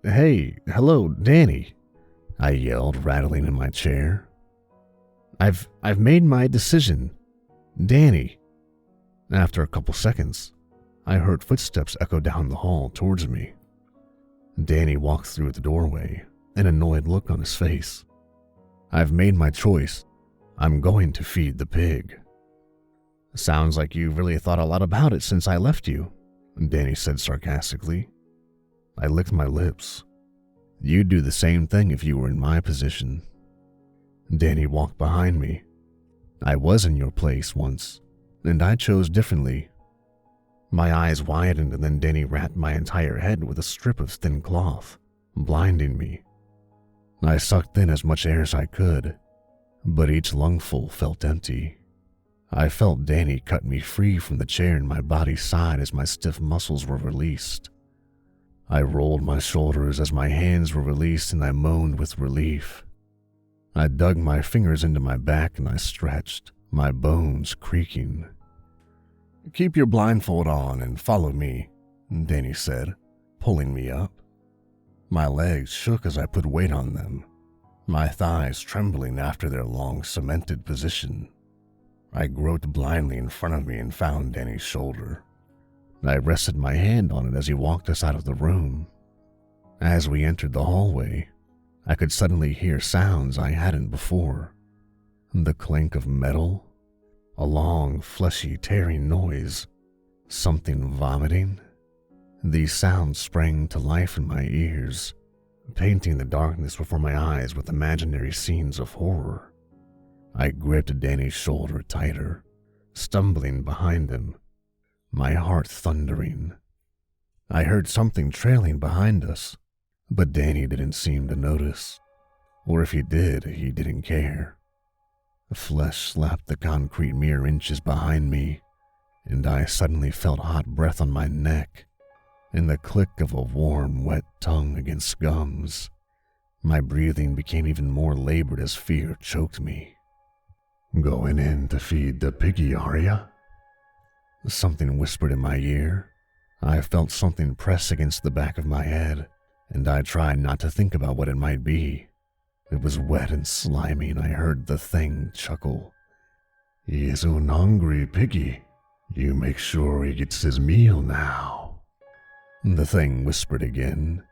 [SPEAKER 2] Hey, hello, Danny, I yelled, rattling in my chair. I've made my decision. Danny. After a couple seconds, I heard footsteps echo down the hall towards me. Danny walked through the doorway, an annoyed look on his face. I've made my choice. I'm going to feed the pig. Sounds like you've really thought a lot about it since I left you, Danny said sarcastically. I licked my lips. You'd do the same thing if you were in my position. Danny walked behind me. I was in your place once, and I chose differently. My eyes widened and then Danny wrapped my entire head with a strip of thin cloth, blinding me. I sucked in as much air as I could, but each lungful felt empty. I felt Danny cut me free from the chair and my body sighed as my stiff muscles were released. I rolled my shoulders as my hands were released and I moaned with relief. I dug my fingers into my back and I stretched, my bones creaking. Keep your blindfold on and follow me, Danny said, pulling me up. My legs shook as I put weight on them, my thighs trembling after their long cemented position. I groped blindly in front of me and found Danny's shoulder. I rested my hand on it as he walked us out of the room. As we entered the hallway, I could suddenly hear sounds I hadn't before. The clink of metal,
[SPEAKER 1] A long, fleshy, tearing noise. Something vomiting. These sounds sprang to life in my ears, painting the darkness before my eyes with imaginary scenes of horror. I gripped Danny's shoulder tighter, stumbling behind him, my heart thundering. I heard something trailing behind us, but Danny didn't seem to notice. Or if he did, he didn't care. Flesh slapped the concrete mere inches behind me, and I suddenly felt hot breath on my neck and the click of a warm, wet tongue against gums. My breathing became even more labored as fear choked me. "Going in to feed the piggy, are ya?" Something whispered in my ear. I felt something press against the back of my head, and I tried not to think about what it might be. It was wet and slimy, and I heard the thing chuckle. "He's un hungry piggy. You make sure he gets his meal now." The thing whispered again,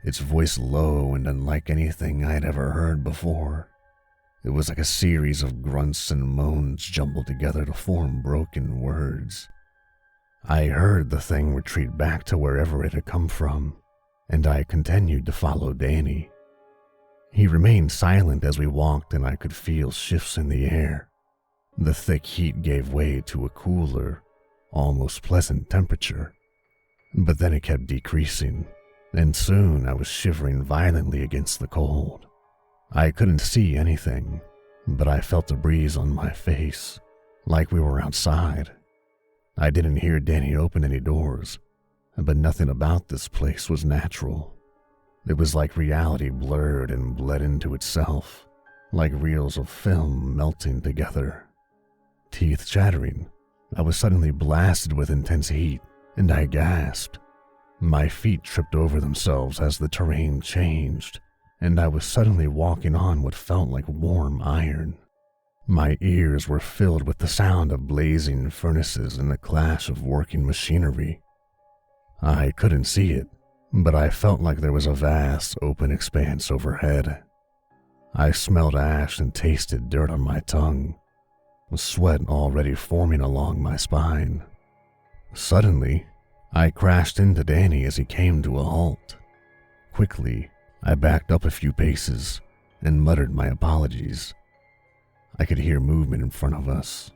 [SPEAKER 1] its voice low and unlike anything I had ever heard before. It was like a series of grunts and moans jumbled together to form broken words. I heard the thing retreat back to wherever it had come from, and I continued to follow Danny. He remained silent as we walked, and I could feel shifts in the air. The thick heat gave way to a cooler, almost pleasant temperature. But then it kept decreasing, and soon I was shivering violently against the cold. I couldn't see anything, but I felt a breeze on my face, like we were outside. I didn't hear Danny open any doors, but nothing about this place was natural. It was like reality blurred and bled into itself, like reels of film melting together. Teeth chattering, I was suddenly blasted with intense heat, and I gasped. My feet tripped over themselves as the terrain changed, and I was suddenly walking on what felt like warm iron. My ears were filled with the sound of blazing furnaces and the clash of working machinery. I couldn't see it, but I felt like there was a vast, open expanse overhead. I smelled ash and tasted dirt on my tongue, sweat already forming along my spine. Suddenly, I crashed into Danny as he came to a halt. Quickly, I backed up a few paces and muttered my apologies. I could hear movement in front of us,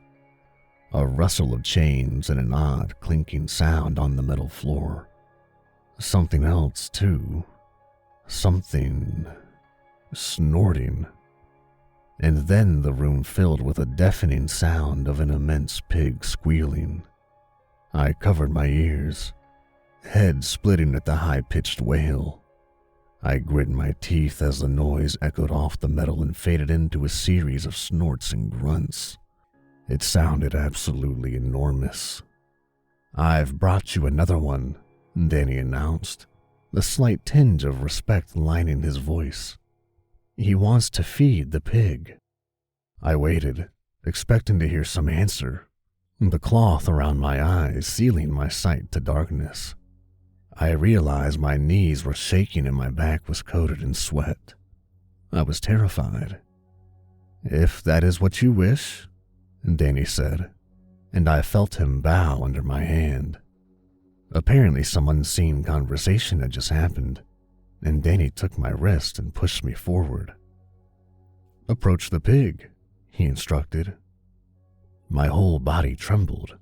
[SPEAKER 1] a rustle of chains and an odd clinking sound on the metal floor. Something else, too. Something snorting. And then the room filled with a deafening sound of an immense pig squealing. I covered my ears, head splitting at the high-pitched wail. I grit my teeth as the noise echoed off the metal and faded into a series of snorts and grunts. It sounded absolutely enormous. "I've brought you another one," Danny announced, a slight tinge of respect lining his voice. "He wants to feed the pig." I waited, expecting to hear some answer, the cloth around my eyes sealing my sight to darkness. I realized my knees were shaking and my back was coated in sweat. I was terrified. "If that is what you wish," Danny said, and I felt him bow under my hand. Apparently some unseen conversation had just happened, and Danny took my wrist and pushed me forward. "Approach the pig," he instructed. My whole body trembled,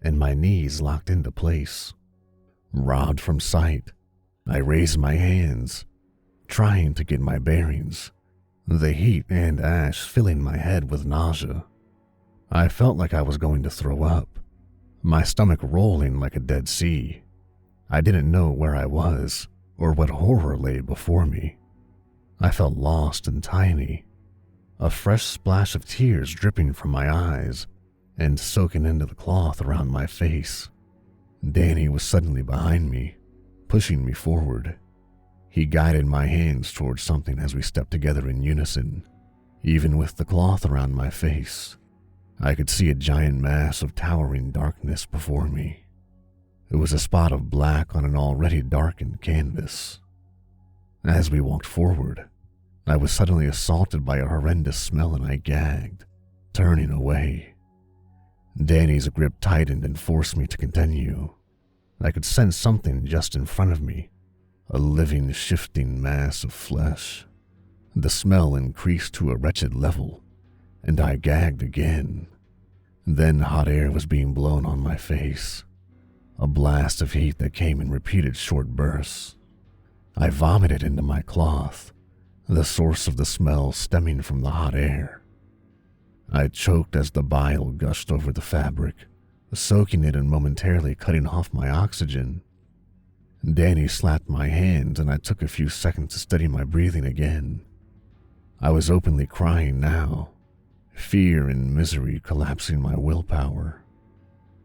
[SPEAKER 1] and my knees locked into place. Robbed from sight, I raised my hands, trying to get my bearings, the heat and ash filling my head with nausea. I felt like I was going to throw up, my stomach rolling like a dead sea. I didn't know where I was or what horror lay before me. I felt lost and tiny, a fresh splash of tears dripping from my eyes and soaking into the cloth around my face. Danny was suddenly behind me, pushing me forward. He guided my hands towards something as we stepped together in unison. Even with the cloth around my face, I could see a giant mass of towering darkness before me. It was a spot of black on an already darkened canvas. As we walked forward, I was suddenly assaulted by a horrendous smell and I gagged, turning away. Danny's grip tightened and forced me to continue. I could sense something just in front of me, a living, shifting mass of flesh. The smell increased to a wretched level, and I gagged again. Then hot air was being blown on my face, a blast of heat that came in repeated short bursts. I vomited into my cloth, the source of the smell stemming from the hot air. I choked as the bile gushed over the fabric, soaking it and momentarily cutting off my oxygen. Danny slapped my hands, and I took a few seconds to steady my breathing again. I was openly crying now, fear and misery collapsing my willpower.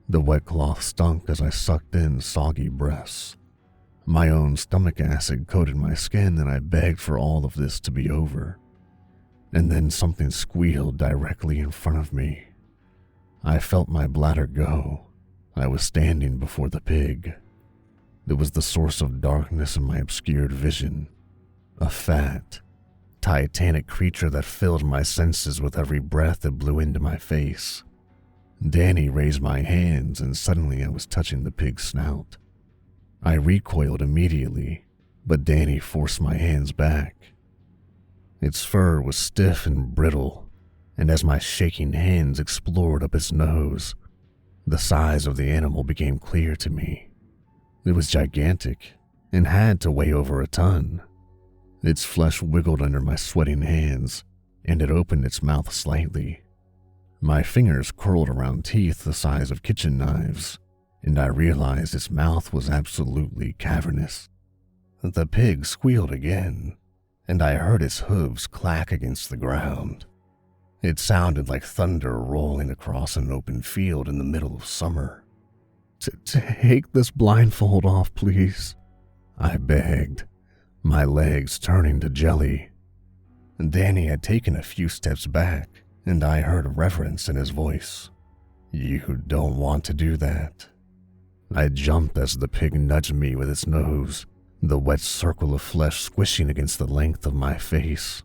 [SPEAKER 1] The wet cloth stunk as I sucked in soggy breaths. My own stomach acid coated my skin, and I begged for all of this to be over. And then something squealed directly in front of me. I felt my bladder go. I was standing before the pig. It was the source of darkness in my obscured vision. A fat, titanic creature that filled my senses with every breath that blew into my face. Danny raised my hands, and suddenly I was touching the pig's snout. I recoiled immediately, but Danny forced my hands back. Its fur was stiff and brittle, and as my shaking hands explored up its nose, the size of the animal became clear to me. It was gigantic and had to weigh over a ton. Its flesh wiggled under my sweating hands, and it opened its mouth slightly. My fingers curled around teeth the size of kitchen knives, and I realized its mouth was absolutely cavernous. The pig squealed again, and I heard its hooves clack against the ground. It sounded like thunder rolling across an open field in the middle of summer. "Take this blindfold off, please," I begged, my legs turning to jelly. Danny had taken a few steps back, and I heard reverence in his voice. "You don't want to do that." I jumped as the pig nudged me with its nose, the wet circle of flesh squishing against the length of my face.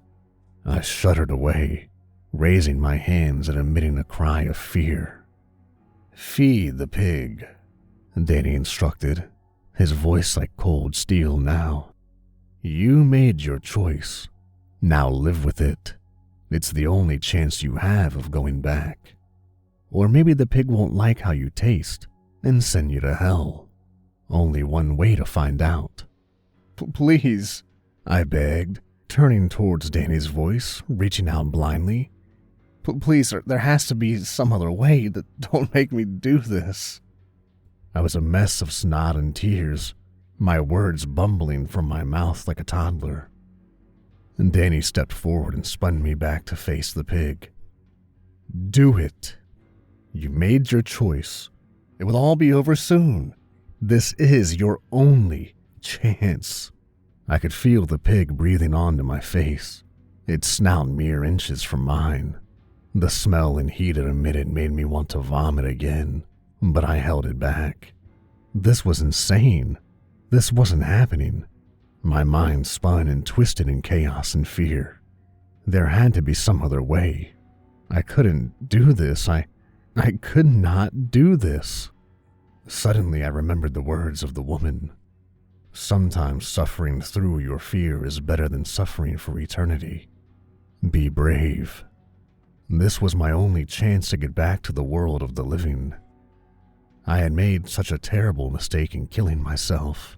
[SPEAKER 1] I shuddered away, raising my hands and emitting a cry of fear. "Feed the pig," Danny instructed, his voice like cold steel now. "You made your choice. Now live with it. It's the only chance you have of going back. Or maybe the pig won't like how you taste and send you to hell. Only one way to find out." "Please," I begged, turning towards Danny's voice, reaching out blindly. "Please, there has to be some other way. Don't make me do this." I was a mess of snot and tears, my words bumbling from my mouth like a toddler. And Danny stepped forward and spun me back to face the pig. "Do it. You made your choice. It will all be over soon. This is your only chance." I could feel the pig breathing onto my face, its snout mere inches from mine. The smell and heat it emitted made me want to vomit again, but I held it back. This was insane. This wasn't happening. My mind spun and twisted in chaos and fear. There had to be some other way. I couldn't do this. I could not do this. Suddenly I remembered the words of the woman. "Sometimes suffering through your fear is better than suffering for eternity. Be brave." This was my only chance to get back to the world of the living. I had made such a terrible mistake in killing myself.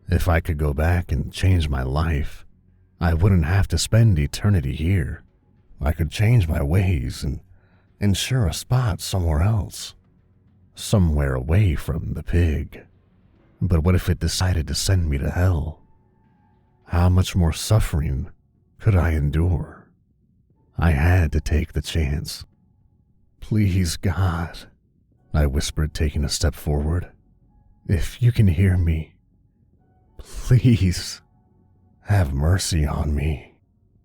[SPEAKER 1] If I could go back and change my life, I wouldn't have to spend eternity here. I could change my ways and ensure a spot somewhere else, somewhere away from the pig. But what if it decided to send me to hell? How much more suffering could I endure? I had to take the chance. "Please, God," I whispered, taking a step forward. "If you can hear me, please have mercy on me."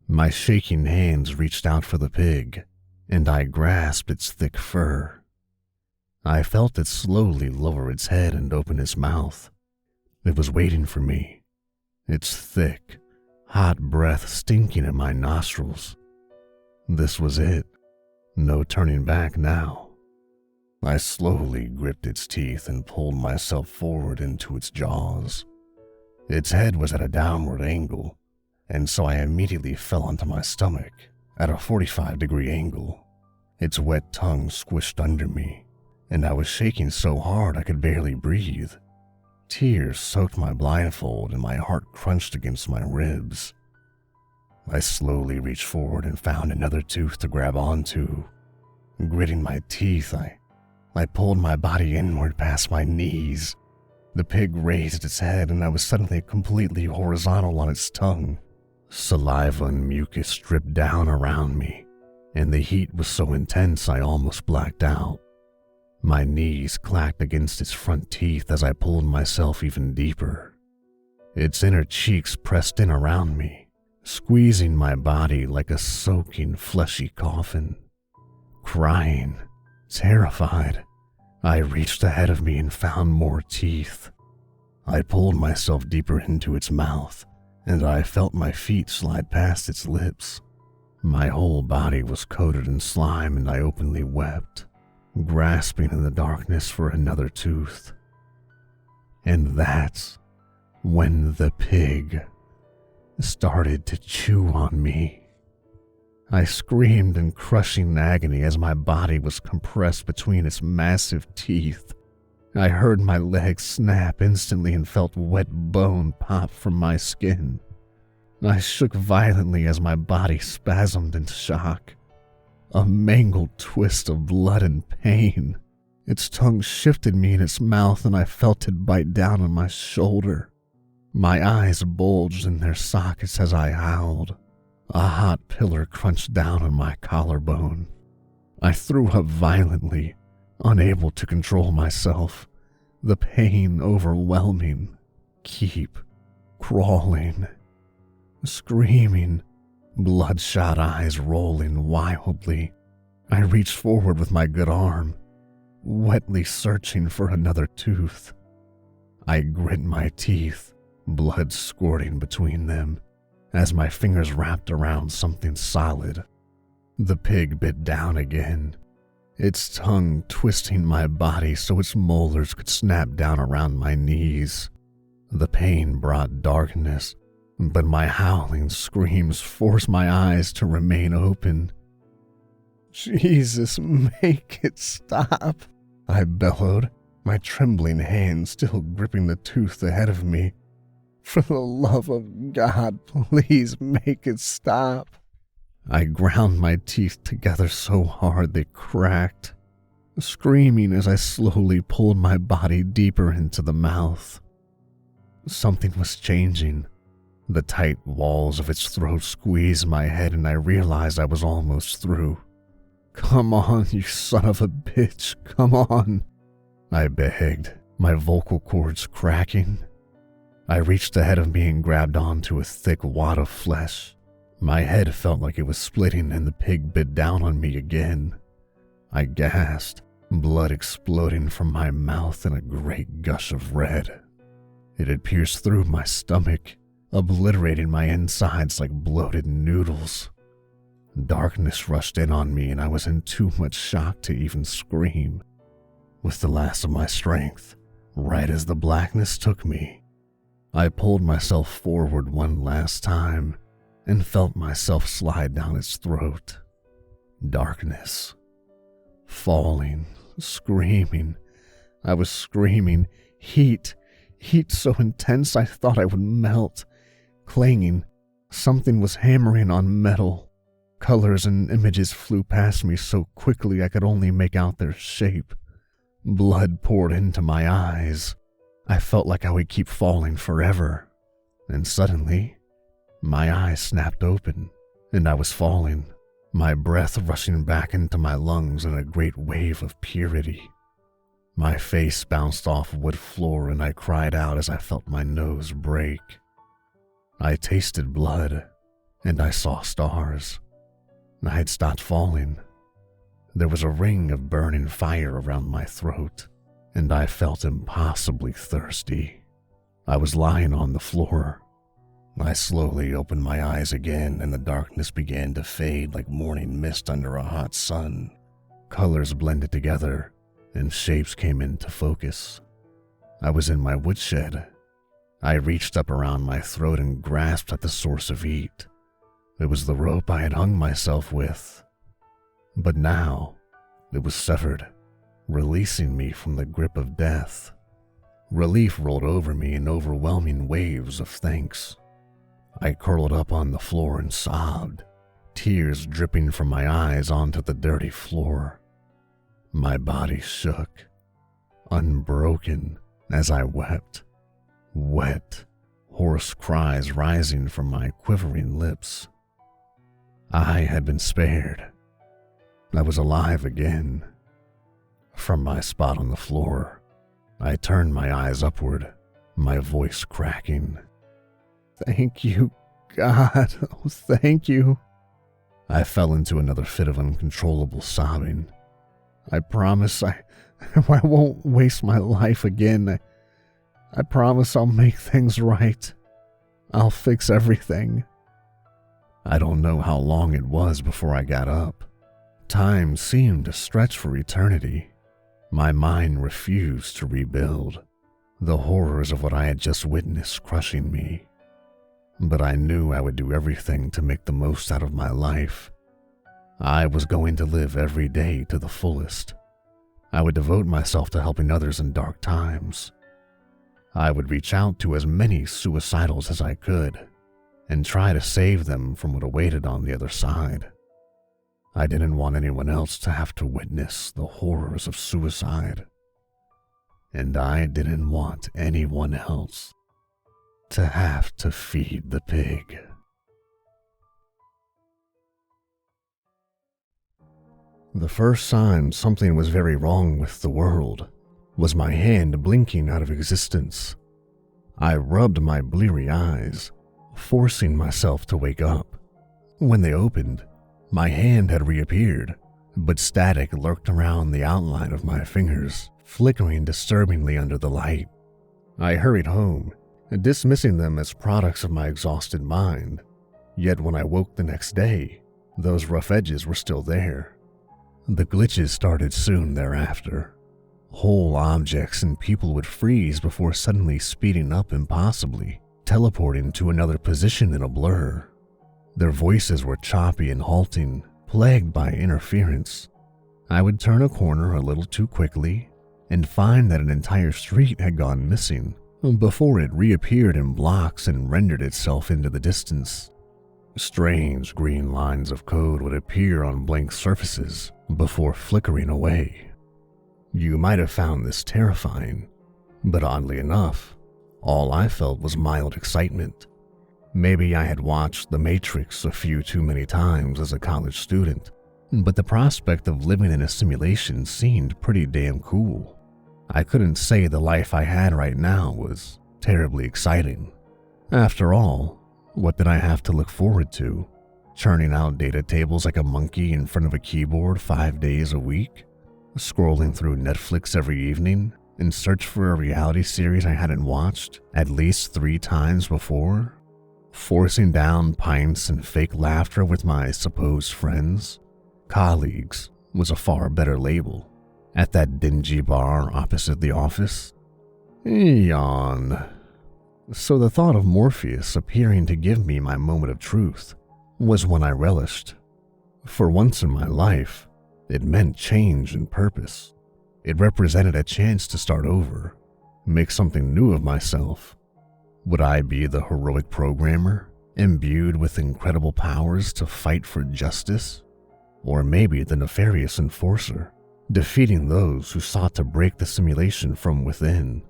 [SPEAKER 1] My shaking hands reached out for the pig, and I grasped its thick fur. I felt it slowly lower its head and open its mouth. It was waiting for me, its thick, hot breath stinking at my nostrils. This was it. No turning back now.
[SPEAKER 2] I slowly gripped its teeth and pulled myself forward into its jaws. Its head was at a downward angle, and so I immediately fell onto my stomach at a 45-degree angle. Its wet tongue squished under me, and I was shaking so hard I could barely breathe. Tears soaked my blindfold and my heart crunched against my ribs. I slowly reached forward and found another tooth to grab onto. Gritting my teeth, I pulled my body inward past my knees. The pig raised its head and I was suddenly completely horizontal on its tongue. Saliva and mucus dripped down around me, and the heat was so intense I almost blacked out. My knees clacked against its front teeth as I pulled myself even deeper. Its inner cheeks pressed in around me, squeezing my body like a soaking, fleshy coffin. Crying, terrified, I reached ahead of me and found more teeth. I pulled myself deeper into its mouth, and I felt my feet slide past its lips. My whole body was coated in slime and I openly wept, grasping in the darkness for another tooth. And that's when the pig started to chew on me. I screamed in crushing agony as my body was compressed between its massive teeth. I heard my legs snap instantly and felt wet bone pop from my skin. I shook violently as my body spasmed in shock. A mangled twist of blood and pain. Its tongue shifted me in its mouth and I felt it bite down on my shoulder. My eyes bulged in their sockets as I howled. A hot pillar crunched down on my collarbone. I threw up violently, unable to control myself. The pain overwhelming. Keep crawling. Screaming, bloodshot eyes rolling wildly. I reached forward with my good arm, wetly searching for another tooth. I grit my teeth, blood squirting between them, as my fingers wrapped around something solid. The pig bit down again, its tongue twisting my body so its molars could snap down around my knees. The pain brought darkness, but my howling screams forced my eyes to remain open. "Jesus, make it stop," I bellowed, my trembling hand still gripping the tooth ahead of me. "For the love of God, please make it stop." I ground my teeth together so hard they cracked, screaming as I slowly pulled my body deeper into the mouth. Something was changing. The tight walls of its throat squeezed my head and I realized I was almost through. "Come on, you son of a bitch, come on," I begged, my vocal cords cracking. I reached ahead of me and grabbed onto a thick wad of flesh. My head felt like it was splitting and the pig bit down on me again. I gasped, blood exploding from my mouth in a great gush of red. It had pierced through my stomach, obliterating my insides like bloated noodles. Darkness rushed in on me and I was in too much shock to even scream. With the last of my strength, right as the blackness took me, I pulled myself forward one last time and felt myself slide down its throat. Darkness. Falling, screaming. I was screaming. Heat so intense I thought I would melt. Clanging, something was hammering on metal. Colors and images flew past me so quickly I could only make out their shape. Blood poured into my eyes. I felt like I would keep falling forever. And suddenly, my eyes snapped open, and I was falling, my breath rushing back into my lungs in a great wave of purity. My face bounced off wood floor and I cried out as I felt my nose break. I tasted blood, and I saw stars. I had stopped falling. There was a ring of burning fire around my throat, and I felt impossibly thirsty. I was lying on the floor. I slowly opened my eyes again, and the darkness began to fade like morning mist under a hot sun. Colors blended together,
[SPEAKER 1] and shapes came into focus. I was in my woodshed. I reached up around my throat and grasped at the source of heat. It was the rope I had hung myself with. But now, it was severed, releasing me from the grip of death. Relief rolled over me in overwhelming waves of thanks. I curled up on the floor and sobbed, tears dripping from my eyes onto the dirty floor. My body shook, unbroken as I wept, wet, hoarse cries rising from my quivering lips. I had been spared. I was alive again. From my spot on the floor, I turned my eyes upward, my voice cracking. "Thank you, God. Oh, thank you." I fell into another fit of uncontrollable sobbing. "I promise I won't waste my life again. I promise I'll make things right. I'll fix everything." I don't know how long it was before I got up. Time seemed to stretch for eternity. My mind refused to rebuild, the horrors of what I had just witnessed crushing me. But I knew I would do everything to make the most out of my life. I was going to live every day to the fullest. I would devote myself to helping others in dark times. I would reach out to as many suicidals as I could and try to save them from what awaited on the other side. I didn't want anyone else to have to witness the horrors of suicide. And I didn't want anyone else to have to feed the pig. The first sign something was very wrong with the world was my hand blinking out of existence. I rubbed my bleary eyes, forcing myself to wake up. When they opened, my hand had reappeared, but static lurked around the outline of my fingers, flickering disturbingly under the light. I hurried home, dismissing them as products of my exhausted mind. Yet when I woke the next day, those rough edges were still there. The glitches started soon thereafter. Whole objects and people would freeze before suddenly speeding up impossibly, teleporting to another position in a blur. Their voices were choppy and halting, plagued by interference. I would turn a corner a little too quickly and find that an entire street had gone missing before it reappeared in blocks and rendered itself into the distance. Strange green lines of code would appear on blank surfaces before flickering away. You might have found this terrifying, but oddly enough, all I felt was mild excitement. Maybe I had watched The Matrix a few too many times as a college student, but the prospect of living in a simulation seemed pretty damn cool. I couldn't say the life I had right now was terribly exciting. After all, what did I have to look forward to? Churning out data tables like a monkey in front of a keyboard 5 days a week? Scrolling through Netflix every evening in search for a reality series I hadn't watched at least 3 times before? Forcing down pints and fake laughter with my supposed friends? Colleagues was a far better label. At that dingy bar opposite the office? Yawn. So the thought of Morpheus appearing to give me my moment of truth was one I relished. For once in my life, it meant change and purpose. It represented a chance to start over, make something new of myself. Would I be the heroic programmer, imbued with incredible powers to fight for justice? Or maybe the nefarious enforcer, defeating those who sought to break the simulation from within?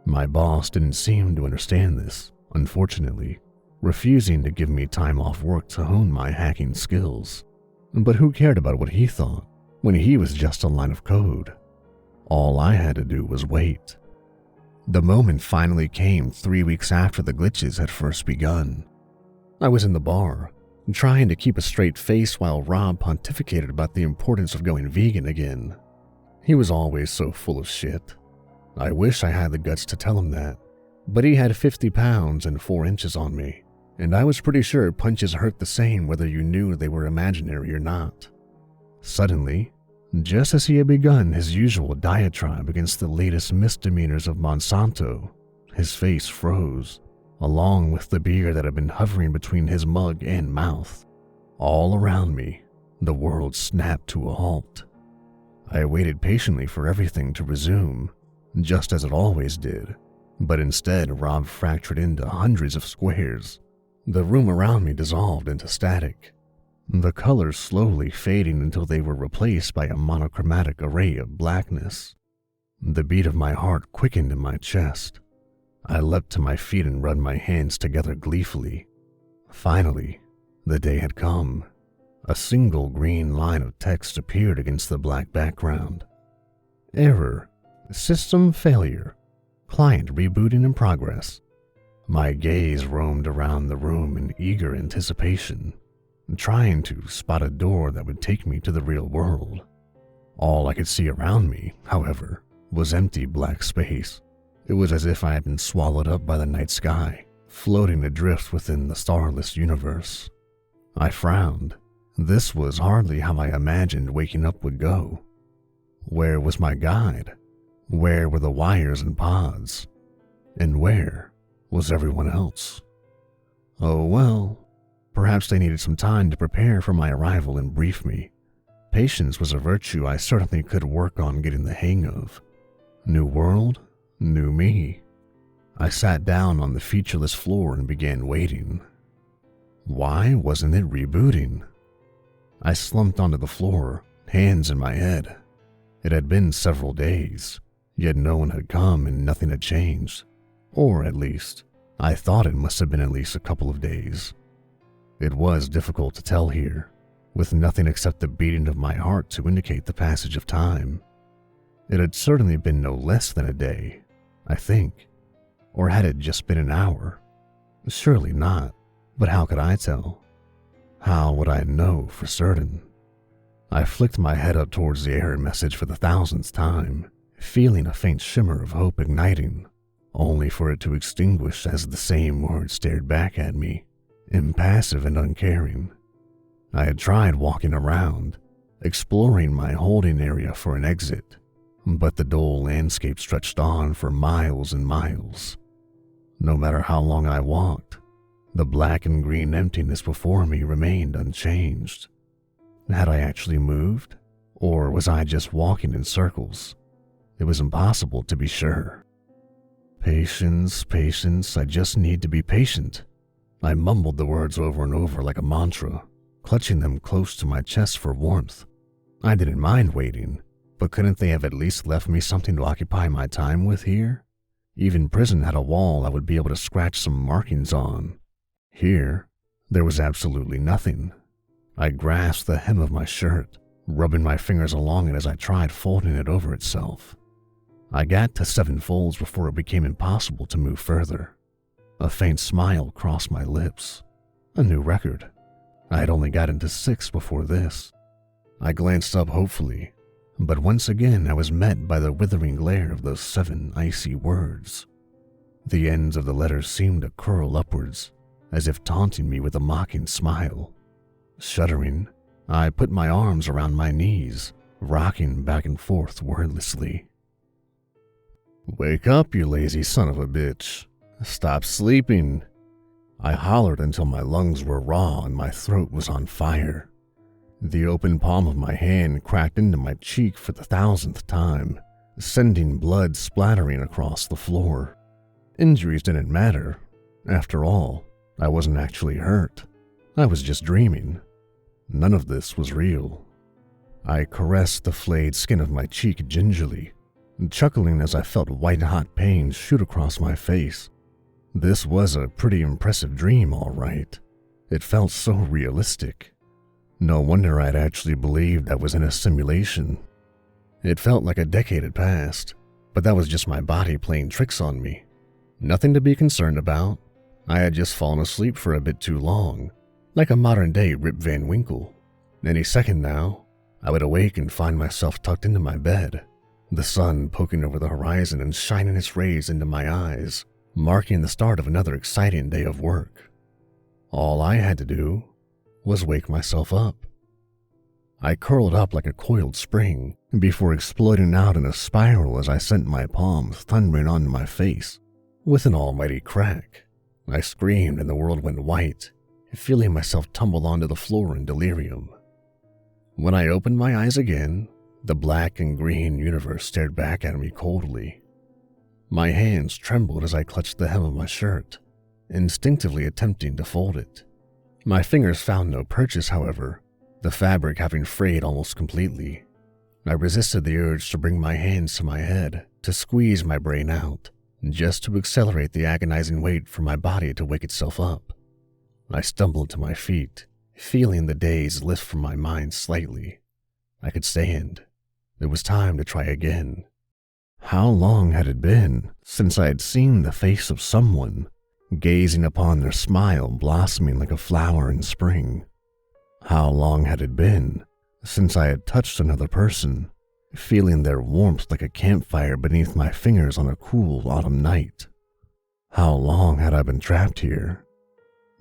[SPEAKER 1] My boss didn't seem to understand this, unfortunately, refusing to give me time off work to hone my hacking skills. But who cared about what he thought when he was just a line of code? All I had to do was wait. The moment finally came 3 weeks after the glitches had first begun. I was in the bar, trying to keep a straight face while Rob pontificated about the importance of going vegan again. He was always so full of shit. I wish I had the guts to tell him that, but he had 50 pounds and 4 inches on me, and I was pretty sure punches hurt the same whether you knew they were imaginary or not. Suddenly, Just as he had begun his usual diatribe against the latest misdemeanors of Monsanto, his face froze, along with the beer that had been hovering between his mug and mouth. All around me, the world snapped to a halt. I waited patiently for everything to resume, just as it always did, but instead Rob fractured into hundreds of squares. The room around me dissolved into static, the colors slowly fading until they were replaced by a monochromatic array of blackness. The beat of my heart quickened in my chest. I leapt to my feet and rubbed my hands together gleefully. Finally, the day had come. A single green line of text appeared against the black background. Error. System failure. Client rebooting in progress. My gaze roamed around the room in eager anticipation, trying to spot a door that would take me to the real world. All I could see around me, however, was empty black space. It was as if I had been swallowed up by the night sky, floating adrift within the starless universe. I frowned. This was hardly how I imagined waking up would go. Where was my guide? Where were the wires and pods? And where was everyone else? Oh well, perhaps they needed some time to prepare for my arrival and brief me. Patience was a virtue I certainly could work on getting the hang of. New world, new me. I sat down on the featureless floor and began waiting. Why wasn't it rebooting? I slumped onto the floor, hands in my head. It had been several days, yet no one had come and nothing had changed. Or at least, I thought it must have been at least a couple of days. It was difficult to tell here, with nothing except the beating of my heart to indicate the passage of time. It had certainly been no less than a day, I think. Or had it just been an hour? Surely not, but how could I tell? How would I know for certain? I flicked my head up towards the error message for the 1000th time, feeling a faint shimmer of hope igniting, only for it to extinguish as the same word stared back at me, impassive and uncaring. I had tried walking around, exploring my holding area for an exit, but the dull landscape stretched on for miles and miles. No matter how long I walked, the black and green emptiness before me remained unchanged. Had I actually moved, or was I just walking in circles? It was impossible to be sure. Patience, patience, I just need to be patient. I mumbled the words over and over like a mantra, clutching them close to my chest for warmth. I didn't mind waiting, but couldn't they have at least left me something to occupy my time with here? Even prison had a wall I would be able to scratch some markings on. Here, there was absolutely nothing. I grasped the hem of my shirt, rubbing my fingers along it as I tried folding it over itself. I got to 7 folds before it became impossible to move further. A faint smile crossed my lips. A new record. I had only gotten to 6 before this. I glanced up hopefully, but once again I was met by the withering glare of those 7 icy words. The ends of the letters seemed to curl upwards, as if taunting me with a mocking smile. Shuddering, I put my arms around my knees, rocking back and forth wordlessly. "Wake up, you lazy son of a bitch. Stop sleeping." I hollered until my lungs were raw and my throat was on fire. The open palm of my hand cracked into my cheek for the 1000th time, sending blood splattering across the floor. Injuries didn't matter. After all, I wasn't actually hurt. I was just dreaming. None of this was real. I caressed the flayed skin of my cheek gingerly, chuckling as I felt white-hot pains shoot across my face. This was a pretty impressive dream, all right. It felt so realistic. No wonder I'd actually believed I was in a simulation. It felt like a decade had passed, but that was just my body playing tricks on me. Nothing to be concerned about. I had just fallen asleep for a bit too long, like a modern-day Rip Van Winkle. Any second now, I would awake and find myself tucked into my bed, the sun poking over the horizon and shining its rays into my eyes, marking the start of another exciting day of work. All I had to do was wake myself up. I curled up like a coiled spring before exploding out in a spiral as I sent my palms thundering onto my face. With an almighty crack, I screamed and the world went white, feeling myself tumble onto the floor in delirium. When I opened my eyes again, the black and green universe stared back at me coldly. My hands trembled as I clutched the hem of my shirt, instinctively attempting to fold it. My fingers found no purchase, however, the fabric having frayed almost completely. I resisted the urge to bring my hands to my head, to squeeze my brain out, just to accelerate the agonizing wait for my body to wake itself up. I stumbled to my feet, feeling the daze lift from my mind slightly. I could stand. It was time to try again. How long had it been since I had seen the face of someone, gazing upon their smile blossoming like a flower in spring? How long had it been since I had touched another person, feeling their warmth like a campfire beneath my fingers on a cool autumn night? How long had I been trapped here?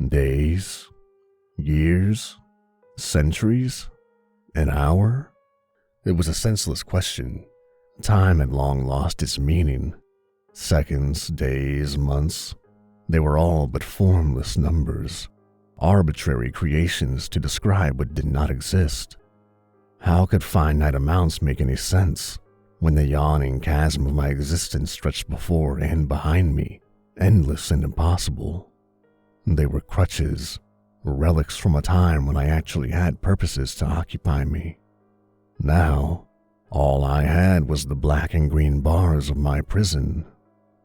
[SPEAKER 1] Days? Years? Centuries? An hour? It was a senseless question. Time had long lost its meaning. Seconds, days, months, they were all but formless numbers, arbitrary creations to describe what did not exist. How could finite amounts make any sense when the yawning chasm of my existence stretched before and behind me, endless and impossible? They were crutches, relics from a time when I actually had purposes to occupy me. Now, all I had was the black and green bars of my prison,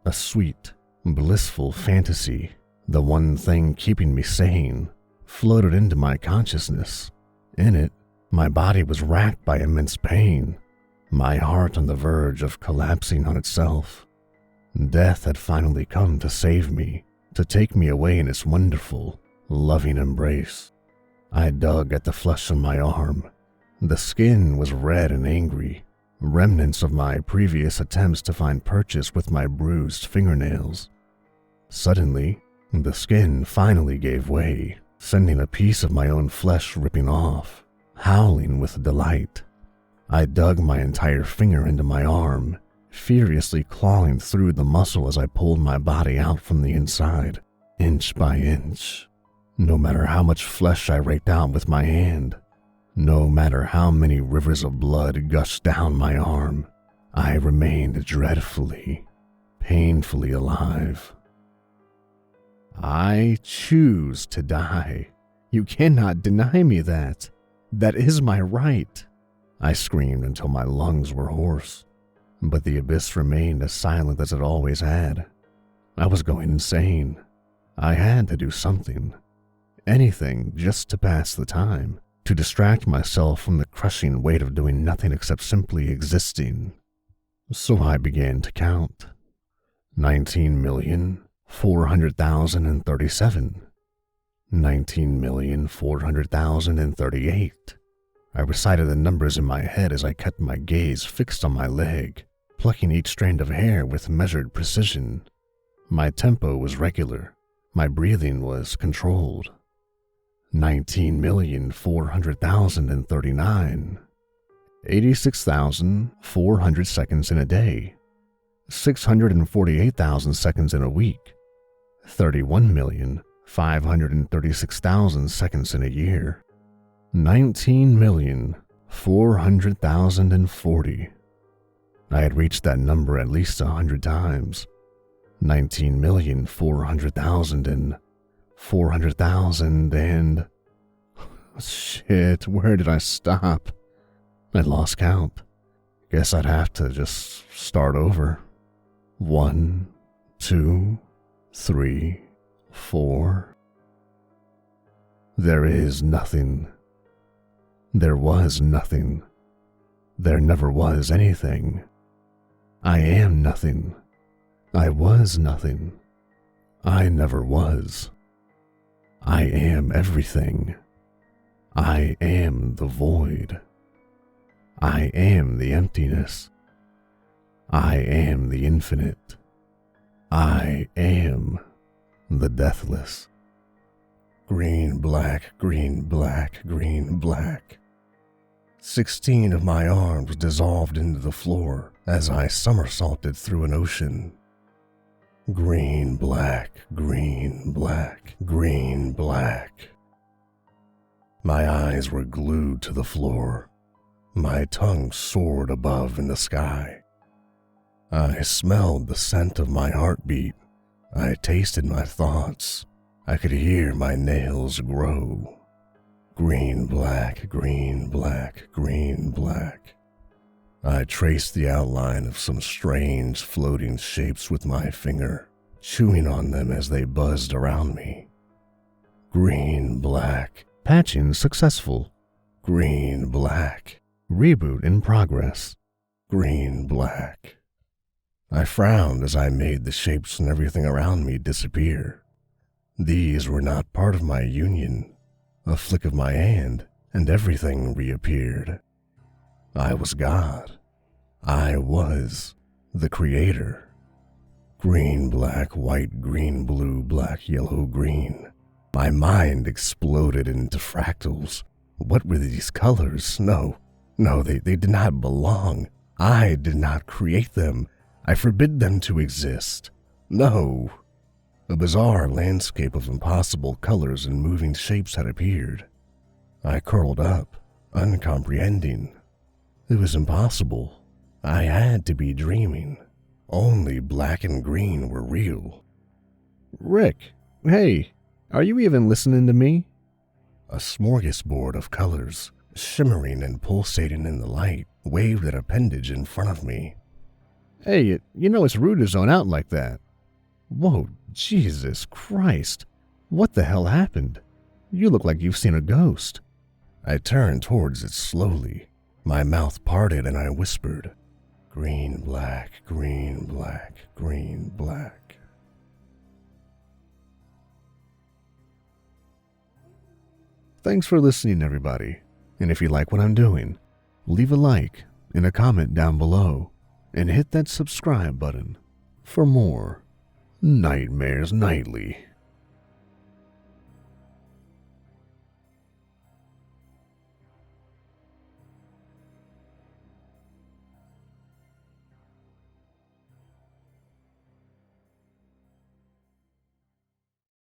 [SPEAKER 1] a sweet, blissful fantasy. The one thing keeping me sane floated into my consciousness. In it, my body was racked by immense pain, my heart on the verge of collapsing on itself. Death had finally come to save me, to take me away in its wonderful, loving embrace. I dug at the flesh on my arm. The skin was red and angry, remnants of my previous attempts to find purchase with my bruised fingernails. Suddenly, the skin finally gave way, sending a piece of my own flesh ripping off, howling with delight. I dug my entire finger into my arm, furiously clawing through the muscle as I pulled my body out from the inside, inch by inch. No matter how much flesh I raked out with my hand, no matter how many rivers of blood gushed down my arm, I remained dreadfully, painfully alive. I choose to die. You cannot deny me that. That is my right. I screamed until my lungs were hoarse, but the abyss remained as silent as it always had. I was going insane. I had to do something. Anything just to pass the time, to distract myself from the crushing weight of doing nothing except simply existing. So I began to count. 19,400,037. 19,400,038. I recited the numbers in my head as I kept my gaze fixed on my leg, plucking each strand of hair with measured precision. My tempo was regular. My breathing was controlled. 19,400,039. 86,400 seconds in a day. 648,000 seconds in a week. 31,536,000 seconds in a year. 19,400,040. I had reached that number at least 100 times. 19,400,000 and 400,000 and... Shit, where did I stop? I'd lost count. Guess I'd have to just start over. 1, 2, 3, 4. There is nothing. There was nothing. There never was anything. I am nothing. I was nothing. I never was. I am everything. I am the void. I am the emptiness. I am the infinite. I am the deathless. Green, black, green, black, green, black.
[SPEAKER 2] 16 of my arms dissolved into the floor as I somersaulted through an ocean. Green, black, green, black, green, black. My eyes were glued to the floor. My tongue soared above in the sky. I smelled the scent of my heartbeat. I tasted my thoughts. I could hear my nails grow. Green, black, green, black, green, black. I traced the outline of some strange floating shapes with my finger, chewing on them as they buzzed around me. Green, black.
[SPEAKER 1] Patching successful.
[SPEAKER 2] Green, black.
[SPEAKER 1] Reboot in progress.
[SPEAKER 2] Green, black. I frowned as I made the shapes and everything around me disappear. These were not part of my union. A flick of my hand, and everything reappeared. I was God. I was the creator. Green, black, white, green, blue, black, yellow, green. My mind exploded into fractals. What were these colors? No, they did not belong. I did not create them. I forbid them to exist. No. A bizarre landscape of impossible colors and moving shapes had appeared. I curled up, uncomprehending. It was impossible. I had to be dreaming. Only black and green were real.
[SPEAKER 1] Rick, hey, are you even listening to me?
[SPEAKER 2] A smorgasbord of colors, shimmering and pulsating in the light, waved an appendage in front of me.
[SPEAKER 1] Hey, you know it's rude to zone out like that. Whoa, Jesus Christ. What the hell happened? You look like you've seen a ghost.
[SPEAKER 2] I turned towards it slowly. My mouth parted and I whispered, green, black, green, black, green, black.
[SPEAKER 1] Thanks for listening, everybody. And if you like what I'm doing, leave a like and a comment down below and hit that subscribe button for more Nightmares Nightly.